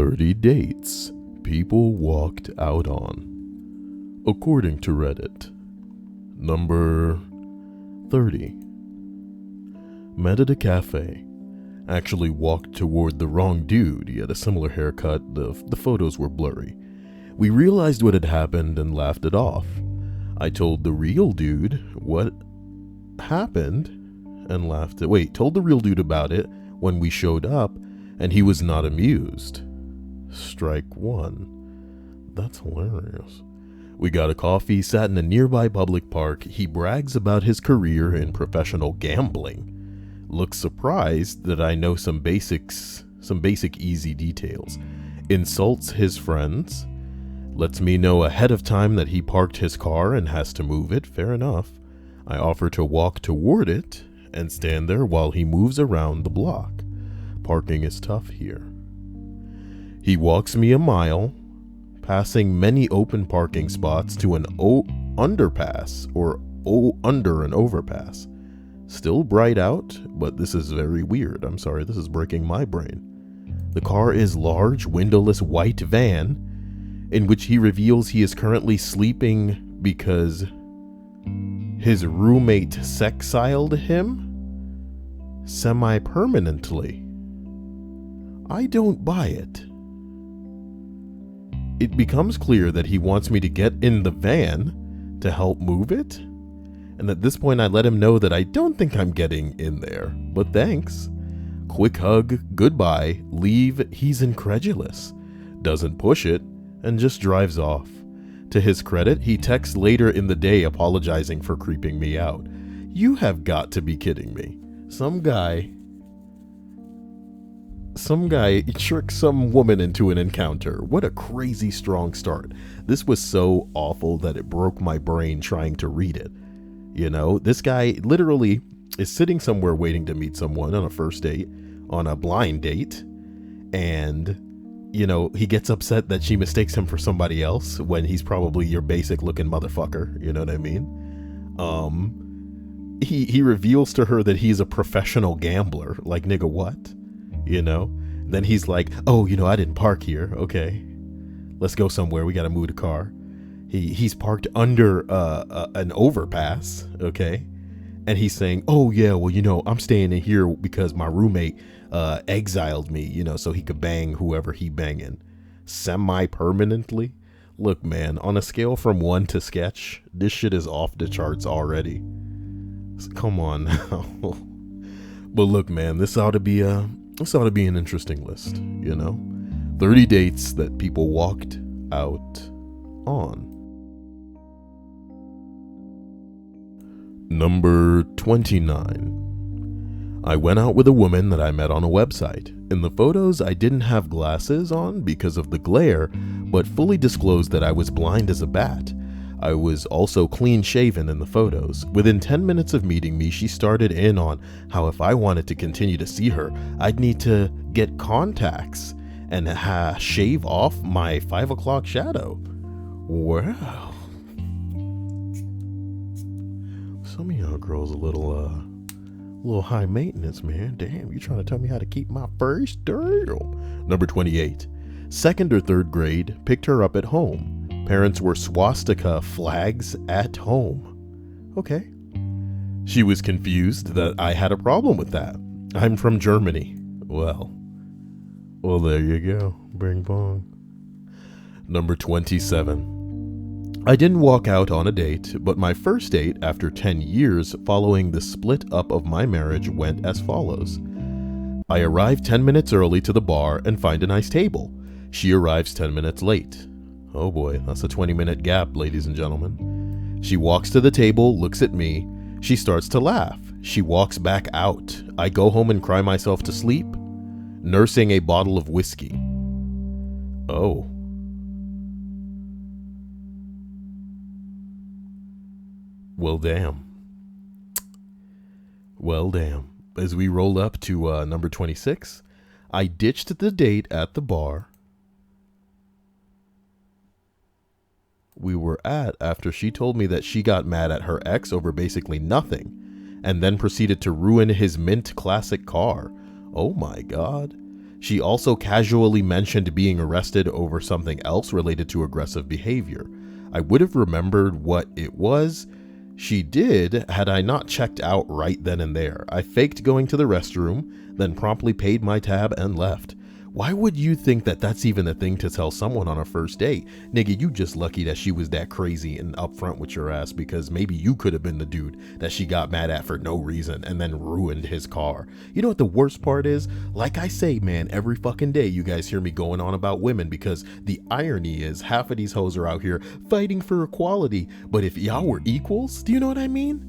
30 dates people walked out on, according to Reddit. Number 30. Met at a cafe. Actually walked toward the wrong dude. He had a similar haircut. The photos were blurry. We realized what had happened and laughed it off. I told the real dude what happened and laughed it. Wait, told the real dude about it when we showed up, and he was not amused. Strike one. That's hilarious. We got a coffee, sat in a nearby public park. He brags about his career in professional gambling. Looks surprised that I know some basic easy details. Insults his friends. Lets me know ahead of time that he parked his car and has to move it. Fair enough. I offer to walk toward it and stand there while he moves around the block. Parking is tough here. He walks me a mile, passing many open parking spots to an underpass or under an overpass. Still bright out, but this is very weird. I'm sorry, this is breaking my brain. The car is large, windowless white van in which he reveals he is currently sleeping because his roommate sexiled him semi-permanently. I don't buy it. It becomes clear that he wants me to get in the van to help move it. And at this point I let him know that I don't think I'm getting in there, but thanks. Quick hug, goodbye, leave. He's incredulous. Doesn't push it and just drives off. To his credit, he texts later in the day apologizing for creeping me out. You have got to be kidding me. Some guy tricked some woman into an encounter. What a crazy strong start. This was so awful that it broke my brain trying to read it. You know, this guy literally is sitting somewhere waiting to meet someone on a first date, on a blind date, and, you know, he gets upset that she mistakes him for somebody else when he's probably your basic looking motherfucker. You know what I mean? He reveals to her that he's a professional gambler. Like, nigga, what? You know? Then he's like, oh, you know, I didn't park here. Okay. Let's go somewhere. We got to move the car. He's parked under an overpass. Okay. And he's saying, oh, yeah, well, you know, I'm staying in here because my roommate exiled me, you know, so he could bang whoever he banging semi-permanently. Look, man, on a scale from 1 to sketch, this shit is off the charts already. Come on now. But look, man, this ought to be an interesting list, you know? 30 dates that people walked out on. Number 29. I went out with a woman that I met on a website. In the photos, I didn't have glasses on because of the glare, but fully disclosed that I was blind as a bat. I was also clean shaven in the photos. Within 10 minutes of meeting me, she started in on how if I wanted to continue to see her, I'd need to get contacts and shave off my 5 o'clock shadow. Wow. Some of y'all girls a little high maintenance, man. Damn, you trying to tell me how to keep my first deal? Number 28. Second or third grade, picked her up at home. Parents were swastika flags at home. Okay. She was confused that I had a problem with that. I'm from Germany. Well, there you go. Bing bong. Number 27. I didn't walk out on a date, but my first date after 10 years following the split up of my marriage went as follows. I arrived 10 minutes early to the bar and find a nice table. She arrives 10 minutes late. Oh boy, that's a 20-minute gap, ladies and gentlemen. She walks to the table, looks at me. She starts to laugh. She walks back out. I go home and cry myself to sleep, nursing a bottle of whiskey. Oh. Well, damn. Well, damn. As we roll up to number 26, I ditched the date at the bar we were at after she told me that she got mad at her ex over basically nothing, and then proceeded to ruin his mint classic car. Oh my God. She also casually mentioned being arrested over something else related to aggressive behavior. I would have remembered what it was. She did had I not checked out right then and there. I faked going to the restroom, then promptly paid my tab and left. Why would you think that that's even a thing to tell someone on a first date? Nigga, you just lucky that she was that crazy and upfront with your ass, because maybe you could have been the dude that she got mad at for no reason and then ruined his car. You know what the worst part is? Like I say, man, every fucking day you guys hear me going on about women, because the irony is half of these hoes are out here fighting for equality. But if y'all were equals, do you know what I mean?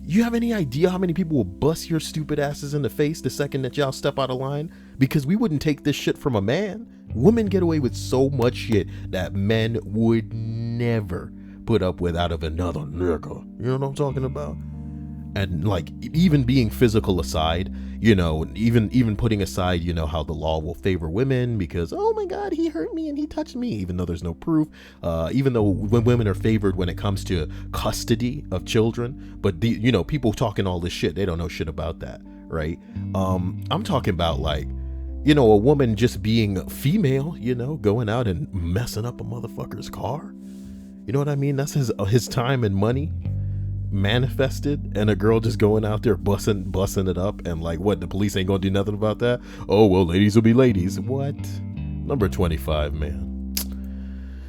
You have any idea how many people will bust your stupid asses in the face the second that y'all step out of line? Because we wouldn't take this shit from a man. Women get away with so much shit that men would never put up with out of another nigga. You know what I'm talking about? And like, even being physical aside, you know, even putting aside, you know, how the law will favor women because, oh my God, he hurt me and he touched me, even though there's no proof, even though when women are favored when it comes to custody of children, but the, you know, people talking all this shit, they don't know shit about that, right? I'm talking about like, you know, a woman just being female, you know, going out and messing up a motherfucker's car. You know what I mean? That's his time and money manifested, and a girl just going out there busting it up, and like, what, the police ain't gonna do nothing about that? Oh well, ladies will be ladies. What? Number 25, man.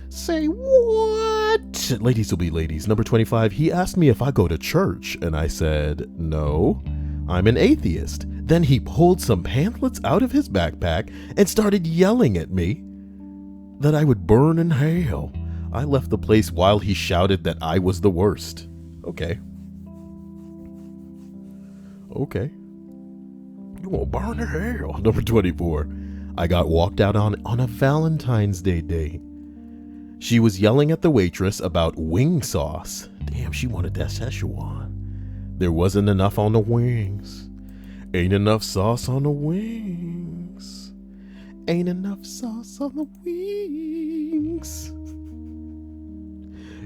Say what? Ladies will be ladies. Number 25, he asked me if I go to church, and I said no, I'm an atheist. Then he pulled some pamphlets out of his backpack and started yelling at me that I would burn in hell. I left the place while he shouted that I was the worst. Okay. You won't burn in hell. Number 24. I got walked out on a Valentine's Day. She was yelling at the waitress about wing sauce. Damn, she wanted that Szechuan. There wasn't enough on the wings. Ain't enough sauce on the wings. Ain't enough sauce on the wings.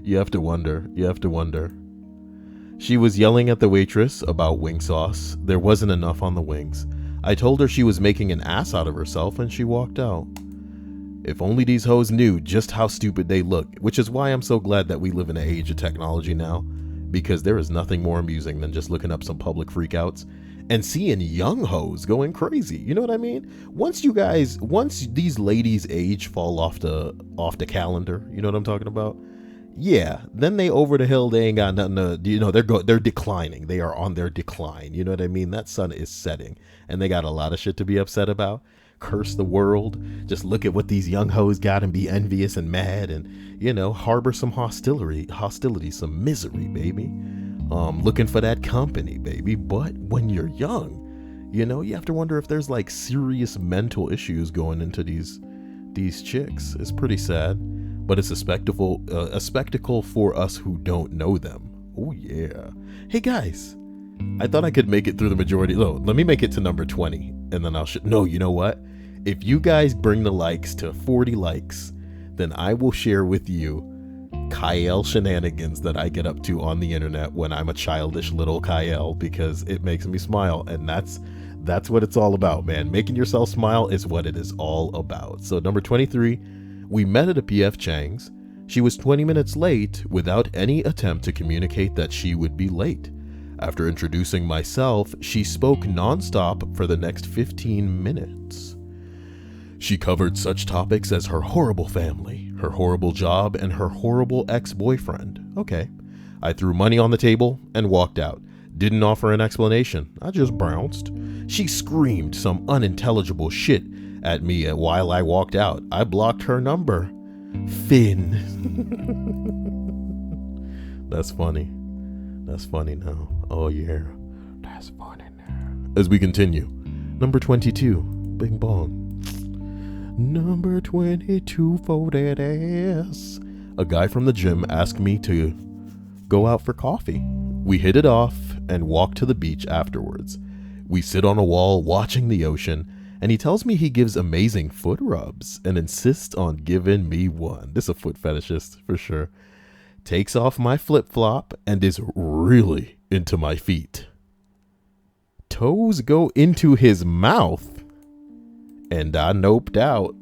You have to wonder. She was yelling at the waitress about wing sauce. There wasn't enough on the wings. I told her she was making an ass out of herself, and she walked out. If only these hoes knew just how stupid they look, which is why I'm so glad that we live in an age of technology now, because there is nothing more amusing than just looking up some public freakouts and seeing young hoes going crazy. You know what I mean? Once these ladies' age fall off the calendar, you know what I'm talking about? Yeah, then they over the hill, they ain't got nothing to, you know, they're declining. They are on their decline. You know what I mean? That sun is setting, and they got a lot of shit to be upset about. Curse the world. Just look at what these young hoes got and be envious and mad and, you know, harbor some hostility, some misery, baby. Looking for that company, baby. But when you're young, you know, you have to wonder if there's like serious mental issues going into these chicks. It's pretty sad. But it's a spectacle for us who don't know them. Oh yeah. Hey guys, I thought I could make it through the majority. Let me make it to number 20, and then no, you know what? If you guys bring the likes to 40 likes, then I will share with you Kyle shenanigans that I get up to on the internet when I'm a childish little Kyle, because it makes me smile, and that's what it's all about, man. Making yourself smile is what it is all about. So number 23. We met at a PF Chang's. She was 20 minutes late without any attempt to communicate that she would be late. After introducing myself, she spoke nonstop for the next 15 minutes. She covered such topics as her horrible family, her horrible job, and her horrible ex-boyfriend. Okay. I threw money on the table and walked out. Didn't offer an explanation. I just bounced. She screamed some unintelligible shit at me while I walked out. I blocked her number. Finn. That's funny. That's funny now. Oh yeah. That's funny now. As we continue. Number 22. Bing bong. Number 22 for that ass. A guy from the gym asked me to go out for coffee. We hit it off and walked to the beach afterwards. We sit on a wall watching the ocean, and he tells me he gives amazing foot rubs and insists on giving me one. This is a foot fetishist for sure. Takes off my flip-flop and is really into my feet. Toes go into his mouth and I noped out.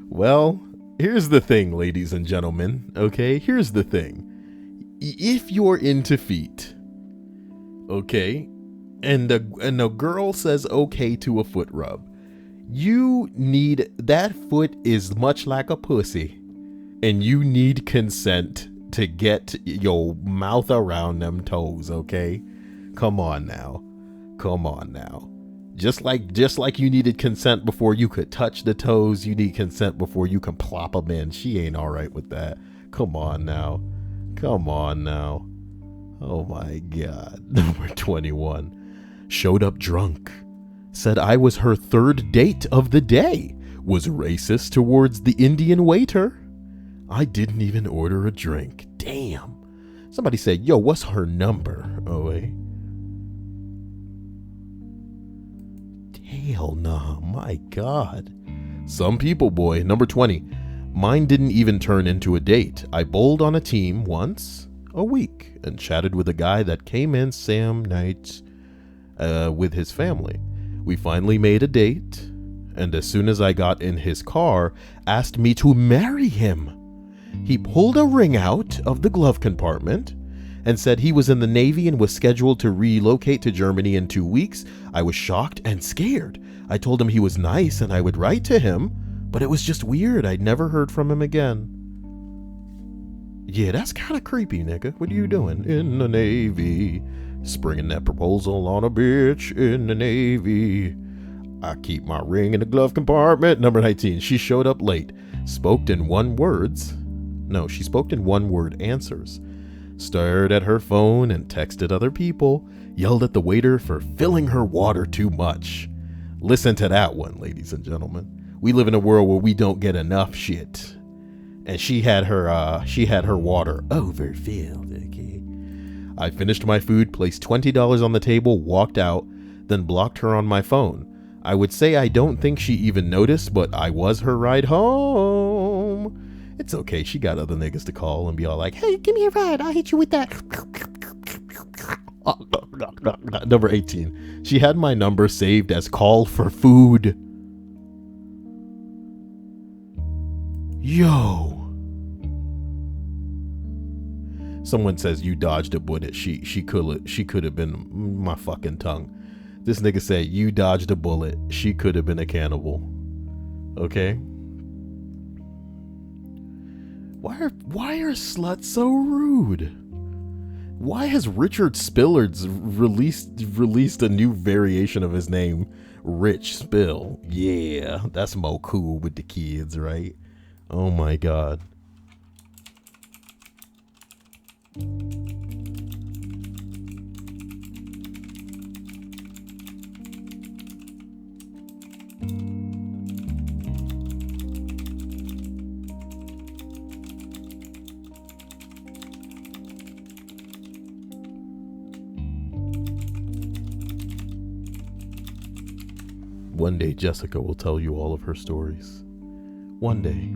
Well, here's the thing, ladies and gentlemen. Okay, here's the thing. If you're into feet, okay, and a girl says okay to a foot rub, you need, that foot is much like a pussy, and you need consent to get your mouth around them toes, okay? Come on now. Just like you needed consent before you could touch the toes, you need consent before you can plop them in. She ain't all right with that. Come on now. Oh my God. Number 21. Showed up drunk. Said I was her third date of the day. Was racist towards the Indian waiter. I didn't even order a drink. Damn. Somebody said, yo, what's her number? Oh, wait. Hell nah, my God. Some people, boy. Number 20. Mine didn't even turn into a date. I bowled on a team once a week and chatted with a guy that came in Sam nights with his family. We finally made a date, and as soon as I got in his car, asked me to marry him. He pulled a ring out of the glove compartment and said he was in the Navy and was scheduled to relocate to Germany in 2 weeks. I was shocked and scared. I told him he was nice and I would write to him, but it was just weird. I'd never heard from him again. Yeah, that's kind of creepy, nigga. What are you doing in the Navy? Springing that proposal on a bitch in the Navy. I keep my ring in the glove compartment. Number 19. She showed up late. She spoke in one word answers. Stared at her phone and texted other people. Yelled at the waiter for filling her water too much. Listen to that one, ladies and gentlemen. We live in a world where we don't get enough shit. And she had her water overfilled, okay? I finished my food, placed $20 on the table, walked out, then blocked her on my phone. I would say I don't think she even noticed, but I was her ride home. It's okay, she got other niggas to call and be all like, hey, give me a ride, I'll hit you with that. Number 18. She had my number saved as call for food. Yo. Someone says you dodged a bullet. She could have been my fucking tongue. This nigga said you dodged a bullet. She could have been a cannibal. Okay. Why are sluts so rude? Why has Richard Spillards released a new variation of his name, Rich Spill? Yeah, that's more cool with the kids, right? Oh my God. One day Jessica will tell you all of her stories. One day.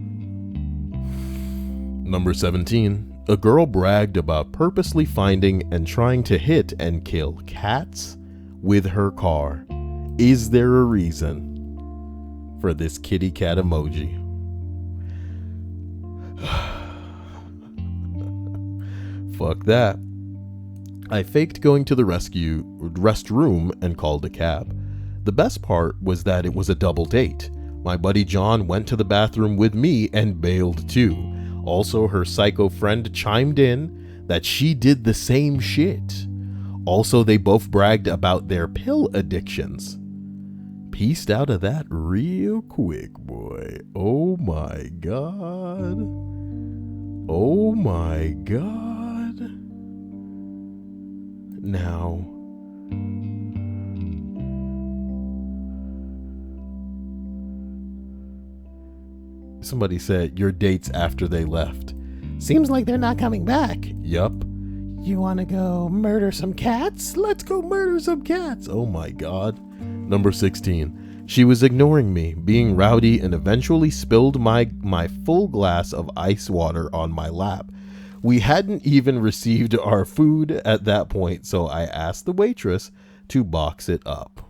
Number 17. A girl bragged about purposely finding and trying to hit and kill cats with her car. Is there a reason for this kitty cat emoji? Fuck that. I faked going to the restroom and called a cab. The best part was that it was a double date. My buddy John went to the bathroom with me and bailed too. Also, her psycho friend chimed in that she did the same shit. Also, they both bragged about their pill addictions. Pieced out of that real quick, boy. Oh my God. Oh my God. Now, somebody said your dates after they left. Seems like they're not coming back. Yup. You want to go murder some cats? Let's go murder some cats. Oh my God. Number 16. She was ignoring me, being rowdy, and eventually spilled my full glass of ice water on my lap. We hadn't even received our food at that point, so I asked the waitress to box it up.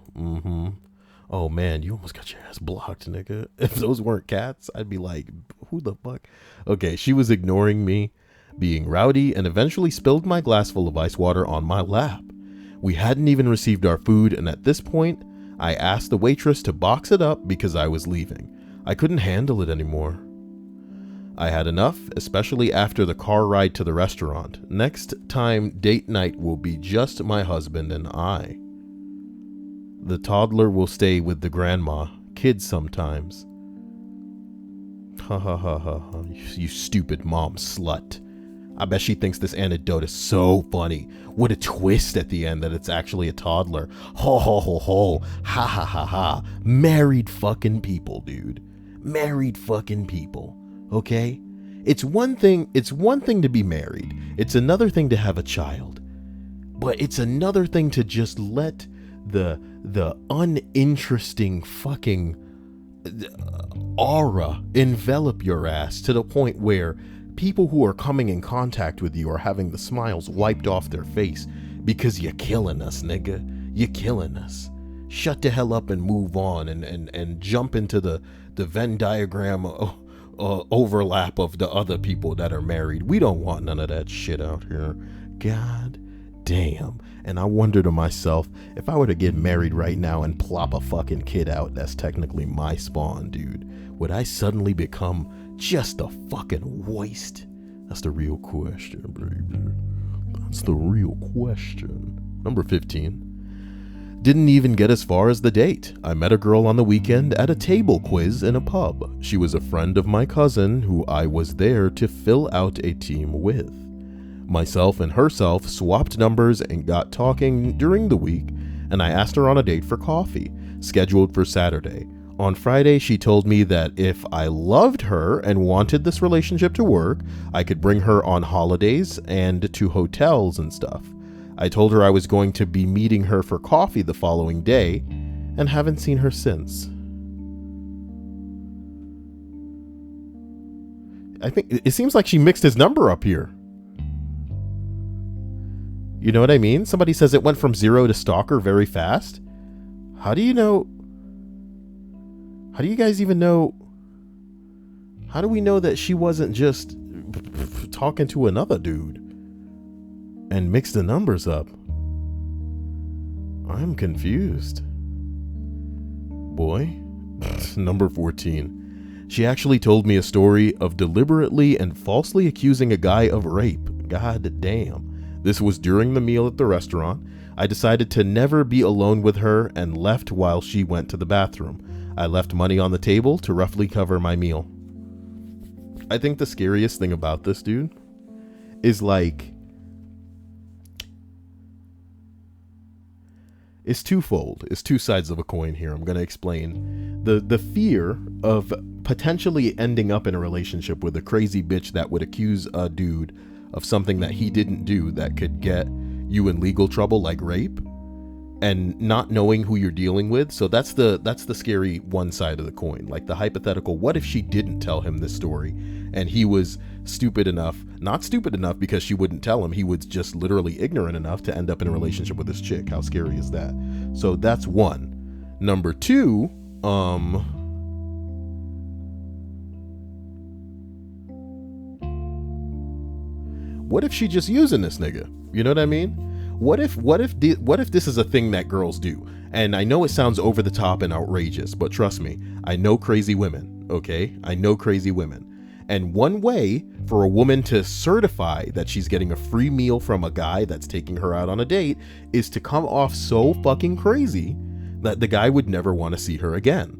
Oh man, you almost got your ass blocked, nigga. If those weren't cats, I'd be like, who the fuck? Okay, she was ignoring me, being rowdy, and eventually spilled my glass full of ice water on my lap. We hadn't even received our food, and at this point, I asked the waitress to box it up because I was leaving. I couldn't handle it anymore. I had enough, especially after the car ride to the restaurant. Next time, date night will be just my husband and I. The toddler will stay with the grandma. Kids sometimes. Ha ha ha ha ha. You stupid mom slut. I bet she thinks this anecdote is so funny. What a twist at the end that it's actually a toddler. Ho ho ho ho. Ha ha ha ha. Married fucking people, dude. Married fucking people. Okay? It's one thing to be married. It's another thing to have a child. But it's another thing to just let the uninteresting fucking aura envelop your ass to the point where people who are coming in contact with you are having the smiles wiped off their face because you're killing us, nigga. You're killing us. Shut the hell up and move on and jump into the Venn diagram overlap of the other people that are married. We don't want none of that shit out here. God damn. And I wonder to myself, if I were to get married right now and plop a fucking kid out that's technically my spawn, dude, would I suddenly become just a fucking waste? That's the real question, baby. That's the real question. Number 15. Didn't even get as far as the date. I met a girl on the weekend at a table quiz in a pub. She was a friend of my cousin who I was there to fill out a team with. Myself and herself swapped numbers and got talking during the week, and I asked her on a date for coffee, scheduled for Saturday. On Friday, she told me that if I loved her and wanted this relationship to work, I could bring her on holidays and to hotels and stuff. I told her I was going to be meeting her for coffee the following day, and haven't seen her since. I think it seems like she mixed his number up here. You know what I mean? Somebody says it went from 0 to stalker very fast. How do you know? How do you guys even know? How do we know that she wasn't just talking to another dude and mixed the numbers up? I'm confused. Boy. Number 14. She actually told me a story of deliberately and falsely accusing a guy of rape. God damn. This was during the meal at the restaurant. I decided to never be alone with her and left while she went to the bathroom. I left money on the table to roughly cover my meal. I think the scariest thing about this dude is like, it's twofold. It's two sides of a coin here. I'm going to explain. The fear of potentially ending up in a relationship with a crazy bitch that would accuse a dude of something that he didn't do that could get you in legal trouble, like rape, and not knowing who you're dealing with. So that's the scary one side of the coin. Like the hypothetical, what if she didn't tell him this story and he was not stupid enough because she wouldn't tell him, he was just literally ignorant enough to end up in a relationship with this chick? How scary is that? So that's one. Number 2, what if she just using this nigga? You know what I mean? What if this is a thing that girls do? And I know it sounds over the top and outrageous, but trust me, I know crazy women, okay? I know crazy women. And one way for a woman to certify that she's getting a free meal from a guy that's taking her out on a date is to come off so fucking crazy that the guy would never want to see her again.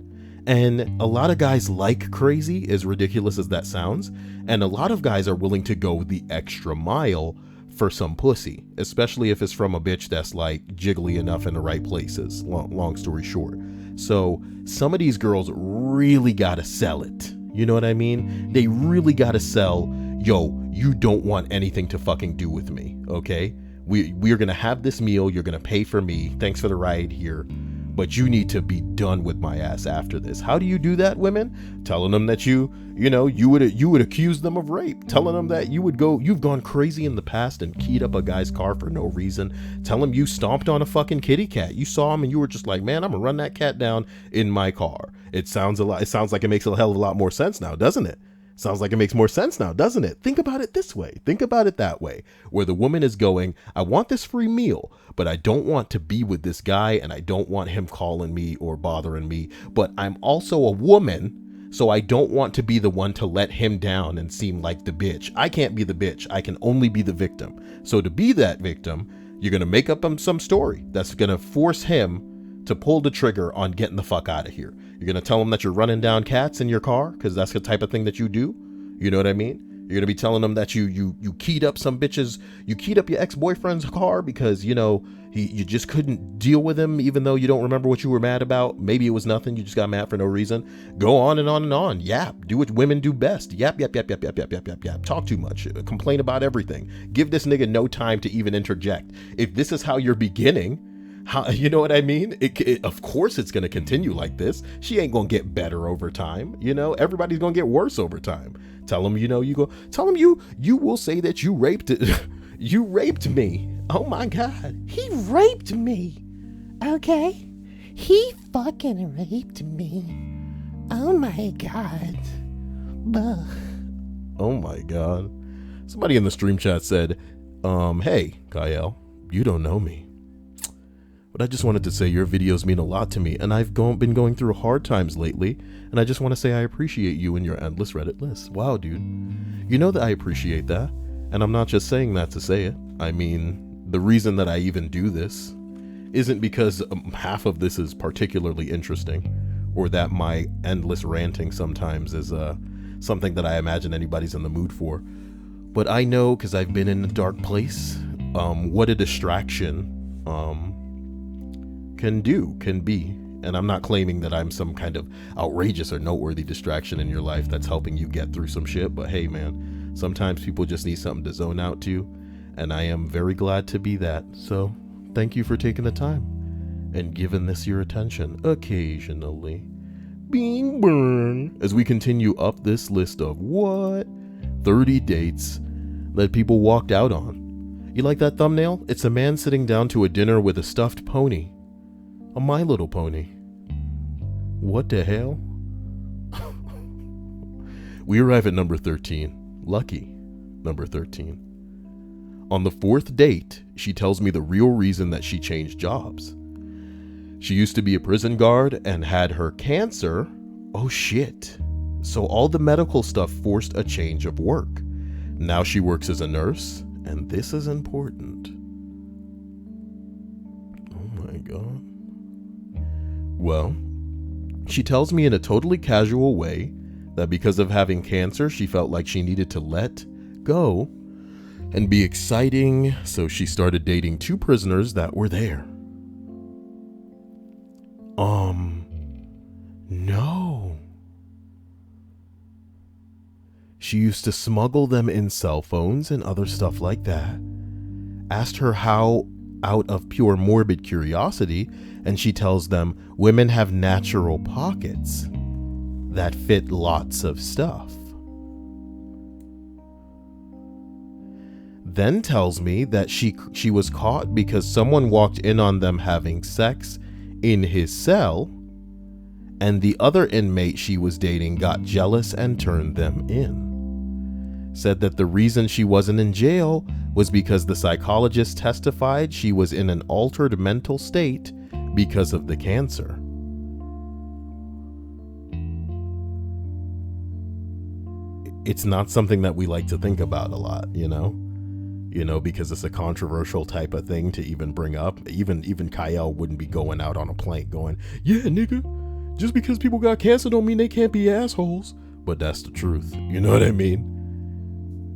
And a lot of guys like crazy, as ridiculous as that sounds, and a lot of guys are willing to go the extra mile for some pussy, especially if it's from a bitch that's like jiggly enough in the right places. Long story short. So some of these girls really gotta sell it. You know what I mean? They really gotta sell, yo, you don't want anything to fucking do with me, okay? We're gonna have this meal, you're gonna pay for me, thanks for the ride here. but you need to be done with my ass after this. How do you do that, women? Telling them that you would accuse them of rape. Telling them that you've gone crazy in the past and keyed up a guy's car for no reason. Tell him you stomped on a fucking kitty cat. You saw him and you were just like, man, I'm gonna run that cat down in my car. It sounds like it makes a hell of a lot more sense now, doesn't it? Sounds like it makes more sense now, doesn't it? Think about it this way. Think about it that way, where the woman is going, I want this free meal, but I don't want to be with this guy and I don't want him calling me or bothering me, but I'm also a woman, so I don't want to be the one to let him down and seem like the bitch. I can't be the bitch. I can only be the victim. So to be that victim, you're going to make up some story that's going to force him to pull the trigger on getting the fuck out of here. You're going to tell him that you're running down cats in your car because that's the type of thing that you do. You know what I mean? You're going to be telling them that you keyed up some bitches. You keyed up your ex-boyfriend's car because, you just couldn't deal with him even though you don't remember what you were mad about. Maybe it was nothing. You just got mad for no reason. Go on and on and on. Yap. Do what women do best. Yap. Talk too much. Complain about everything. Give this nigga no time to even interject. If this is how you're beginning, you know what I mean? Of course it's going to continue like this. She ain't going to get better over time. Everybody's going to get worse over time. Tell him, tell him you will say that you raped you raped me. Oh my God. He raped me. Okay. He fucking raped me. Oh my God. Ugh. Oh my God. Somebody in the stream chat said, hey, Kyle, you don't know me. But I just wanted to say your videos mean a lot to me, and I've been going through hard times lately, and I just want to say I appreciate you and your endless Reddit list. Wow, dude. You know that I appreciate that, and I'm not just saying that to say it. I mean, the reason that I even do this isn't because half of this is particularly interesting, or that my endless ranting sometimes is something that I imagine anybody's in the mood for. But I know, because I've been in a dark place, what a distraction can be. And I'm not claiming that I'm some kind of outrageous or noteworthy distraction in your life that's helping you get through some shit, but hey man, sometimes people just need something to zone out to, and I am very glad to be that. So thank you for taking the time and giving this your attention occasionally. Being burned as we continue up this list of 30 dates that people walked out on. You like that thumbnail? It's a man sitting down to a dinner with a stuffed pony. A My Little Pony. What the hell? We arrive at number 13. Lucky number 13. On the fourth date, she tells me the real reason that she changed jobs. She used to be a prison guard and had her cancer. Oh shit. So all the medical stuff forced a change of work. Now she works as a nurse, and this is important. Oh my God. Well, she tells me in a totally casual way that because of having cancer, she felt like she needed to let go and be exciting, so she started dating 2 prisoners that were there. No. She used to smuggle them in cell phones and other stuff like that. Asked her how out of pure morbid curiosity, and she tells them women have natural pockets that fit lots of stuff. Then tells me that she was caught because someone walked in on them having sex in his cell, and the other inmate she was dating got jealous and turned them in. Said that the reason she wasn't in jail was because the psychologist testified she was in an altered mental state because of the cancer. It's not something that we like to think about a lot, because it's a controversial type of thing to even bring up. Even Kyle wouldn't be going out on a plank going, yeah, nigga, just because people got cancer don't mean they can't be assholes. But that's the truth. You know what I mean?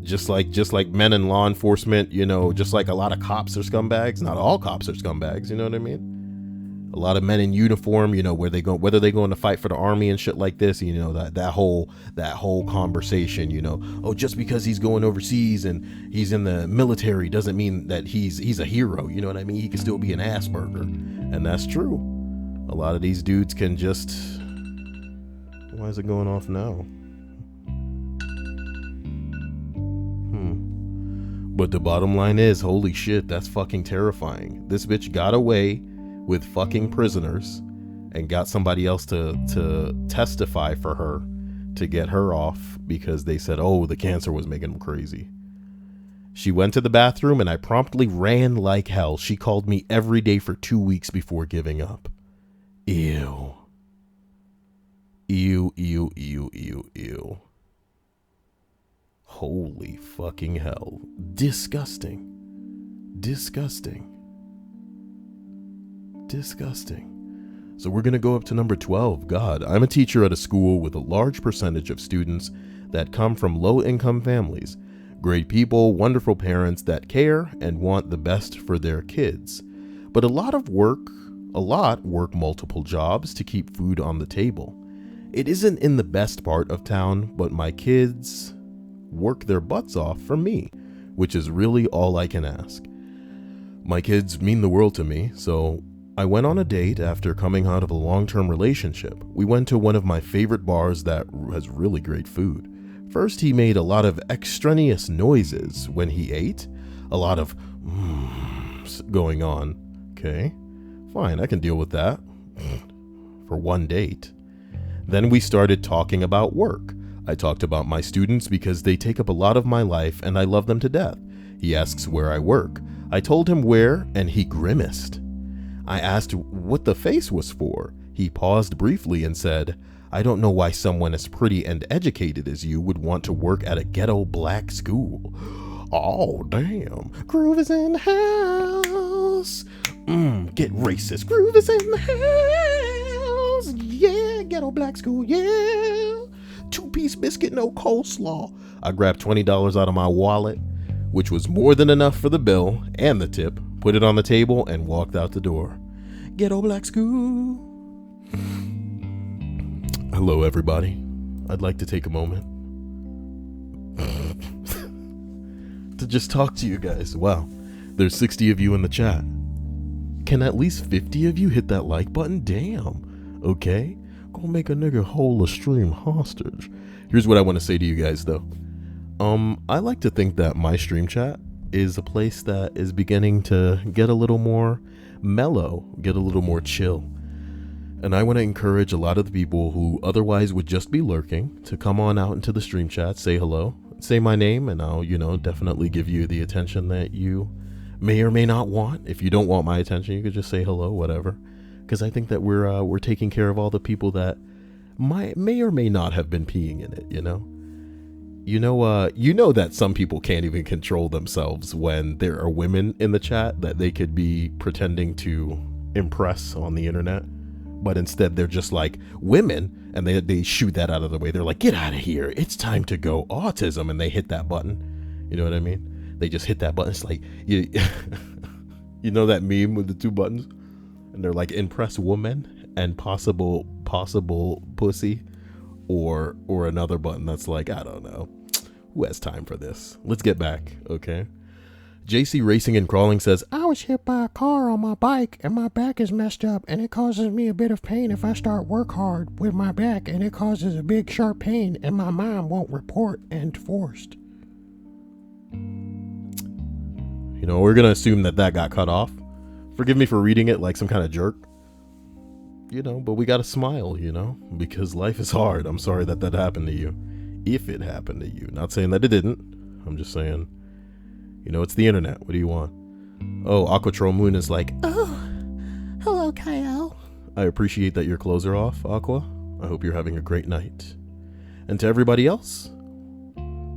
Just like men in law enforcement, just like a lot of cops are scumbags. Not all cops are scumbags, you know what I mean? A lot of men in uniform, whether they go in to fight for the army and shit like this, that whole conversation, oh, just because he's going overseas and he's in the military doesn't mean that he's a hero, you know what I mean? He can still be an Asperger, and that's true. A lot of these dudes can just... Why is it going off now? But the bottom line is, holy shit, that's fucking terrifying. This bitch got away with fucking prisoners and got somebody else to testify for her to get her off because they said, oh, the cancer was making them crazy. She went to the bathroom and I promptly ran like hell. She called me every day for 2 weeks before giving up. Ew. Ew, ew, ew, ew, ew. Holy fucking hell. Disgusting. Disgusting. Disgusting. So we're going to go up to number 12. God, I'm a teacher at a school with a large percentage of students that come from low-income families. Great people, wonderful parents that care and want the best for their kids. But a lot work multiple jobs to keep food on the table. It isn't in the best part of town, but my kids work their butts off for me, which is really all I can ask. My kids mean the world to me, so I went on a date after coming out of a long-term relationship. We went to one of my favorite bars that has really great food. First, he made a lot of extraneous noises when he ate. A lot of going on. Okay, fine, I can deal with that. For one date. Then we started talking about work. I talked about my students because they take up a lot of my life and I love them to death. He asks where I work. I told him where and he grimaced. I asked what the face was for. He paused briefly and said, I don't know why someone as pretty and educated as you would want to work at a ghetto black school. Oh, damn. Groove is in the house. Get racist. Groove is in the house. Yeah, ghetto black school, yeah. 2-piece biscuit, no coleslaw. I grabbed $20 out of my wallet, which was more than enough for the bill and the tip, put it on the table, and walked out the door. Ghetto black school. Hello, everybody. I'd like to take a moment to just talk to you guys. Wow, there's 60 of you in the chat. Can at least 50 of you hit that like button? Damn. Okay. Gonna make a nigga hold a stream hostage. Here's what I want to say to you guys though. I like to think that my stream chat is a place that is beginning to get a little more mellow, get a little more chill. And I want to encourage a lot of the people who otherwise would just be lurking to come on out into the stream chat, say hello, say my name, and I'll, definitely give you the attention that you may or may not want. If you don't want my attention, you could just say hello, whatever. Because I think that we're taking care of all the people that may or may not have been peeing in it, You know that some people can't even control themselves when there are women in the chat that they could be pretending to impress on the internet. But instead they're just like women and they shoot that out of the way. They're like, get out of here. It's time to go autism. And they hit that button. You know what I mean? They just hit that button. It's like, you know that meme with the two buttons? And they're like, impress woman and possible pussy or another button that's like, I don't know. Who has time for this? Let's get back, okay? JC Racing and Crawling says, I was hit by a car on my bike and my back is messed up and it causes me a bit of pain if I start work hard with my back and it causes a big sharp pain and my mom won't report and forced. We're going to assume that got cut off. Forgive me for reading it like some kind of jerk. But we got to smile, because life is hard. I'm sorry that happened to you. If it happened to you. Not saying that it didn't. I'm just saying, it's the internet. What do you want? Oh, Aquatro Moon is like, oh, hello, Kyle. I appreciate that your clothes are off, Aqua. I hope you're having a great night. And to everybody else,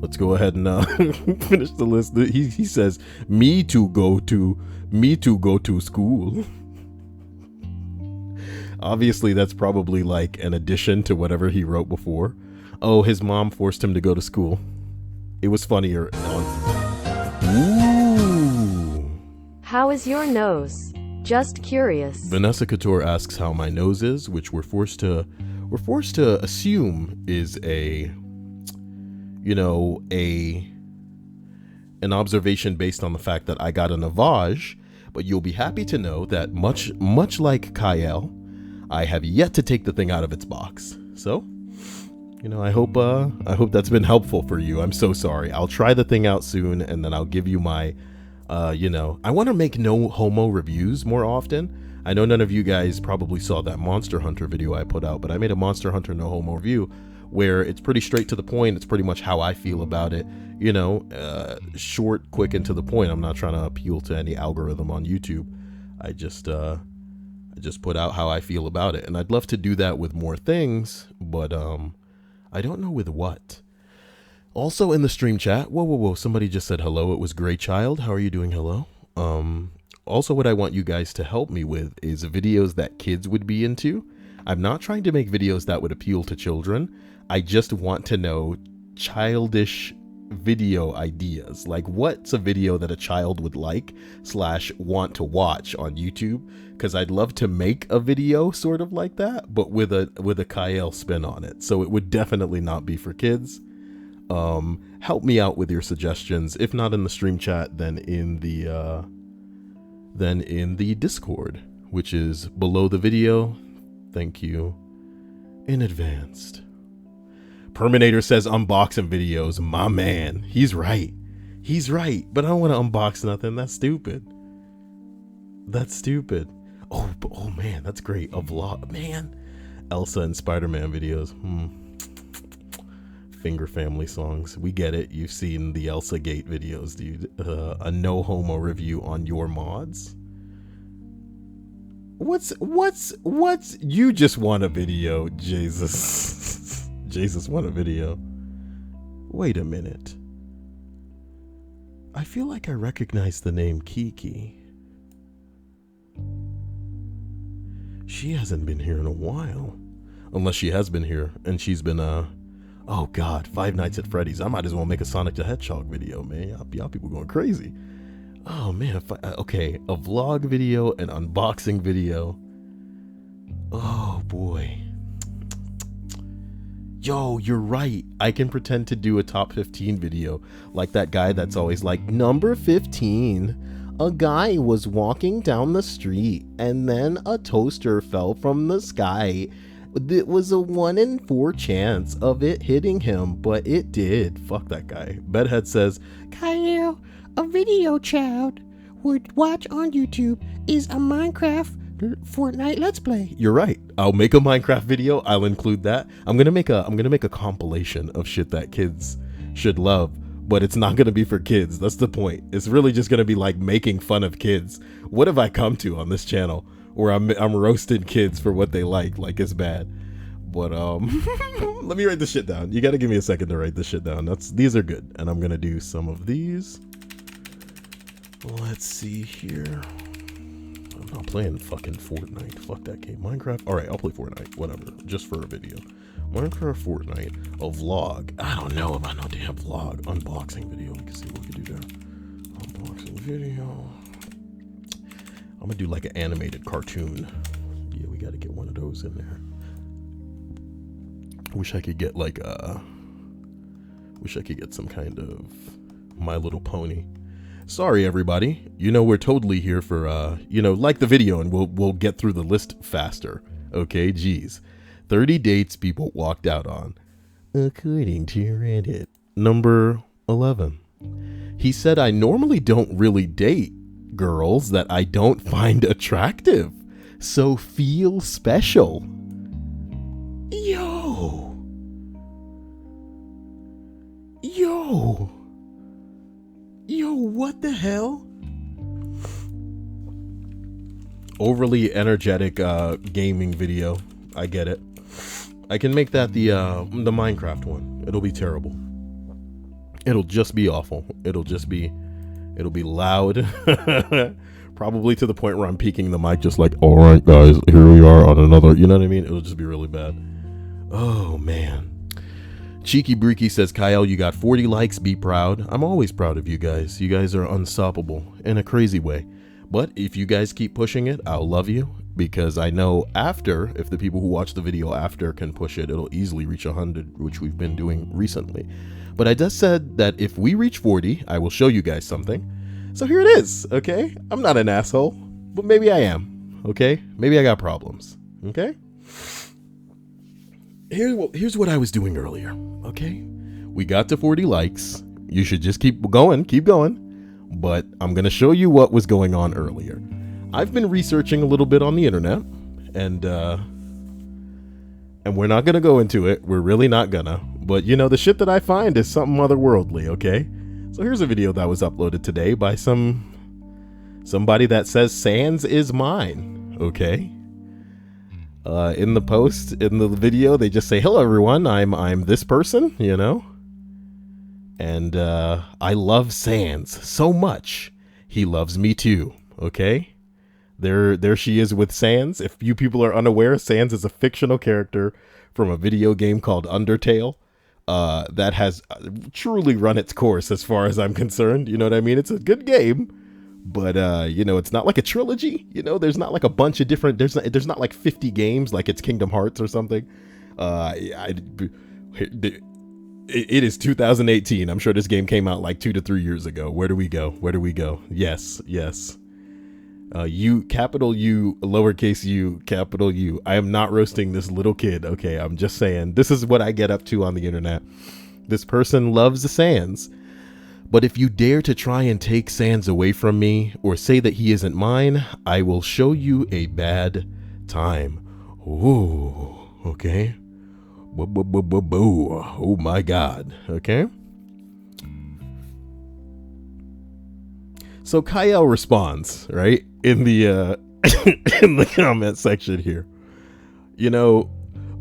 let's go ahead and finish the list. He says, me to go to school. Obviously, that's probably like an addition to whatever he wrote before. Oh, his mom forced him to go to school. It was funnier. Ooh. How is your nose? Just curious. Vanessa Couture asks how my nose is, which we're forced to assume is an observation based on the fact that I got a lavage, but you'll be happy to know that much like Kyle, I have yet to take the thing out of its box. So, I hope that's been helpful for you. I'm so sorry. I'll try the thing out soon, and then I'll give you my, I want to make no homo reviews more often. I know none of you guys probably saw that Monster Hunter video I put out, but I made a Monster Hunter no homo review where it's pretty straight to the point. It's pretty much how I feel about it, short, quick, and to the point. I'm not trying to appeal to any algorithm on YouTube. I just put out how I feel about it, and I'd love to do that with more things, but I don't know with what. Also in the stream chat, whoa, somebody just said hello. It was Gray Child. How are you doing? Hello. Also, what I want you guys to help me with is videos that kids would be into. I'm not trying to make videos that would appeal to children. I just want to know childish video ideas. Like, what's a video that a child would like / want to watch on YouTube? Because I'd love to make a video sort of like that, but with a Kyle spin on it. So it would definitely not be for kids. Help me out with your suggestions. If not in the stream chat, then in the Discord, which is below the video. Thank you in advance. Perminator says unboxing videos. My man, he's right. But I don't want to unbox nothing. That's stupid. Oh man, that's great. A vlog, man. Elsa and Spider-Man videos. Finger family songs. We get it. You've seen the Elsa Gate videos, dude. A no homo review on your mods. What's you just want a video, Jesus. Jesus want a video. Wait a minute. I feel like I recognize the name Kiki. She hasn't been here in a while. Unless she has been here and she's been oh god, Five Nights at Freddy's. I might as well make a Sonic the Hedgehog video, man. Y'all people going crazy. Oh man, okay, a vlog video, an unboxing video. Oh boy. Yo, you're right. I can pretend to do a top 15 video like that guy that's always like, number 15. A guy was walking down the street and then a toaster fell from the sky. It was a 1 in 4 chance of it hitting him, but it did. Fuck that guy. Bedhead says, Kyle, a video child would watch on YouTube is a Minecraft Fortnite Let's Play. You're right. I'll make a Minecraft video. I'll include that. I'm gonna make a compilation of shit that kids should love, but it's not gonna be for kids. That's the point. It's really just gonna be like making fun of kids. What have I come to on this channel where I'm roasting kids for what they like it's bad? But let me write this shit down. You got to give me a second to write this shit down. These are good, and I'm gonna do some of these. Let's see here. I'm not playing fucking Fortnite. Fuck that game. Minecraft. All right, I'll play Fortnite. Whatever, just for a video. Minecraft, Fortnite, a vlog. I don't know about no damn vlog. Unboxing video. We can see what we can do there. Unboxing video. I'm gonna do like an animated cartoon. Yeah, we got to get one of those in there. Wish I could get some kind of My Little Pony. Sorry, everybody. We're totally here for, like the video, and we'll get through the list faster. Okay, geez. 30 dates people walked out on, according to Reddit. Number 11. He said, I normally don't really date girls that I don't find attractive, so feel special. Yo, what the hell? Overly energetic gaming video. I get it. I can make that the Minecraft one. It'll be terrible. It'll just be awful. It'll be loud. Probably to the point where I'm peeking the mic just like, all right, guys, here we are on another, you know what I mean? It'll just be really bad. Oh, man. Cheeky Breaky says, Kyle, you got 40 likes. Be proud. I'm always proud of you guys. You guys are unstoppable in a crazy way. But if you guys keep pushing it, I'll love you. Because I know after, if the people who watch the video after can push it, it'll easily reach 100, which we've been doing recently. But I just said that if we reach 40, I will show you guys something. So here it is, okay? I'm not an asshole, but maybe I am, okay? Maybe I got problems. Okay? Here's what I was doing earlier. Okay? We got to 40 likes. You should just keep going. But I'm going to show you what was going on earlier. I've been researching a little bit on the internet, and we're not going to go into it. We're really not gonna. But, you know, the shit that I find is something otherworldly, okay? So here's a video that was uploaded today by somebody that says Sans is mine, okay? In the post, in the video, they just say, hello, everyone, I'm this person, you know? And I love Sans so much. He loves me too, okay? There she is with Sans. If you people are unaware, Sans is a fictional character from a video game called Undertale that has truly run its course as far as I'm concerned. You know what I mean? It's a good game, but you know, it's not like a trilogy. You know, there's not like a bunch of different. There's not like 50 games like it's Kingdom Hearts or something. It is 2018. I'm sure this game came out like 2 to 3 years ago. Where do we go? Yes. U, capital U, lowercase u, capital U. I am not roasting this little kid. Okay, I'm just saying this is what I get up to on the internet. This person loves the Sans, but if you dare to try and take Sans away from me or say that he isn't mine, I will show you a bad time. Ooh, okay. Boo. Oh my God. Okay. So Kyle responds, right, in the in the comment section here. You know,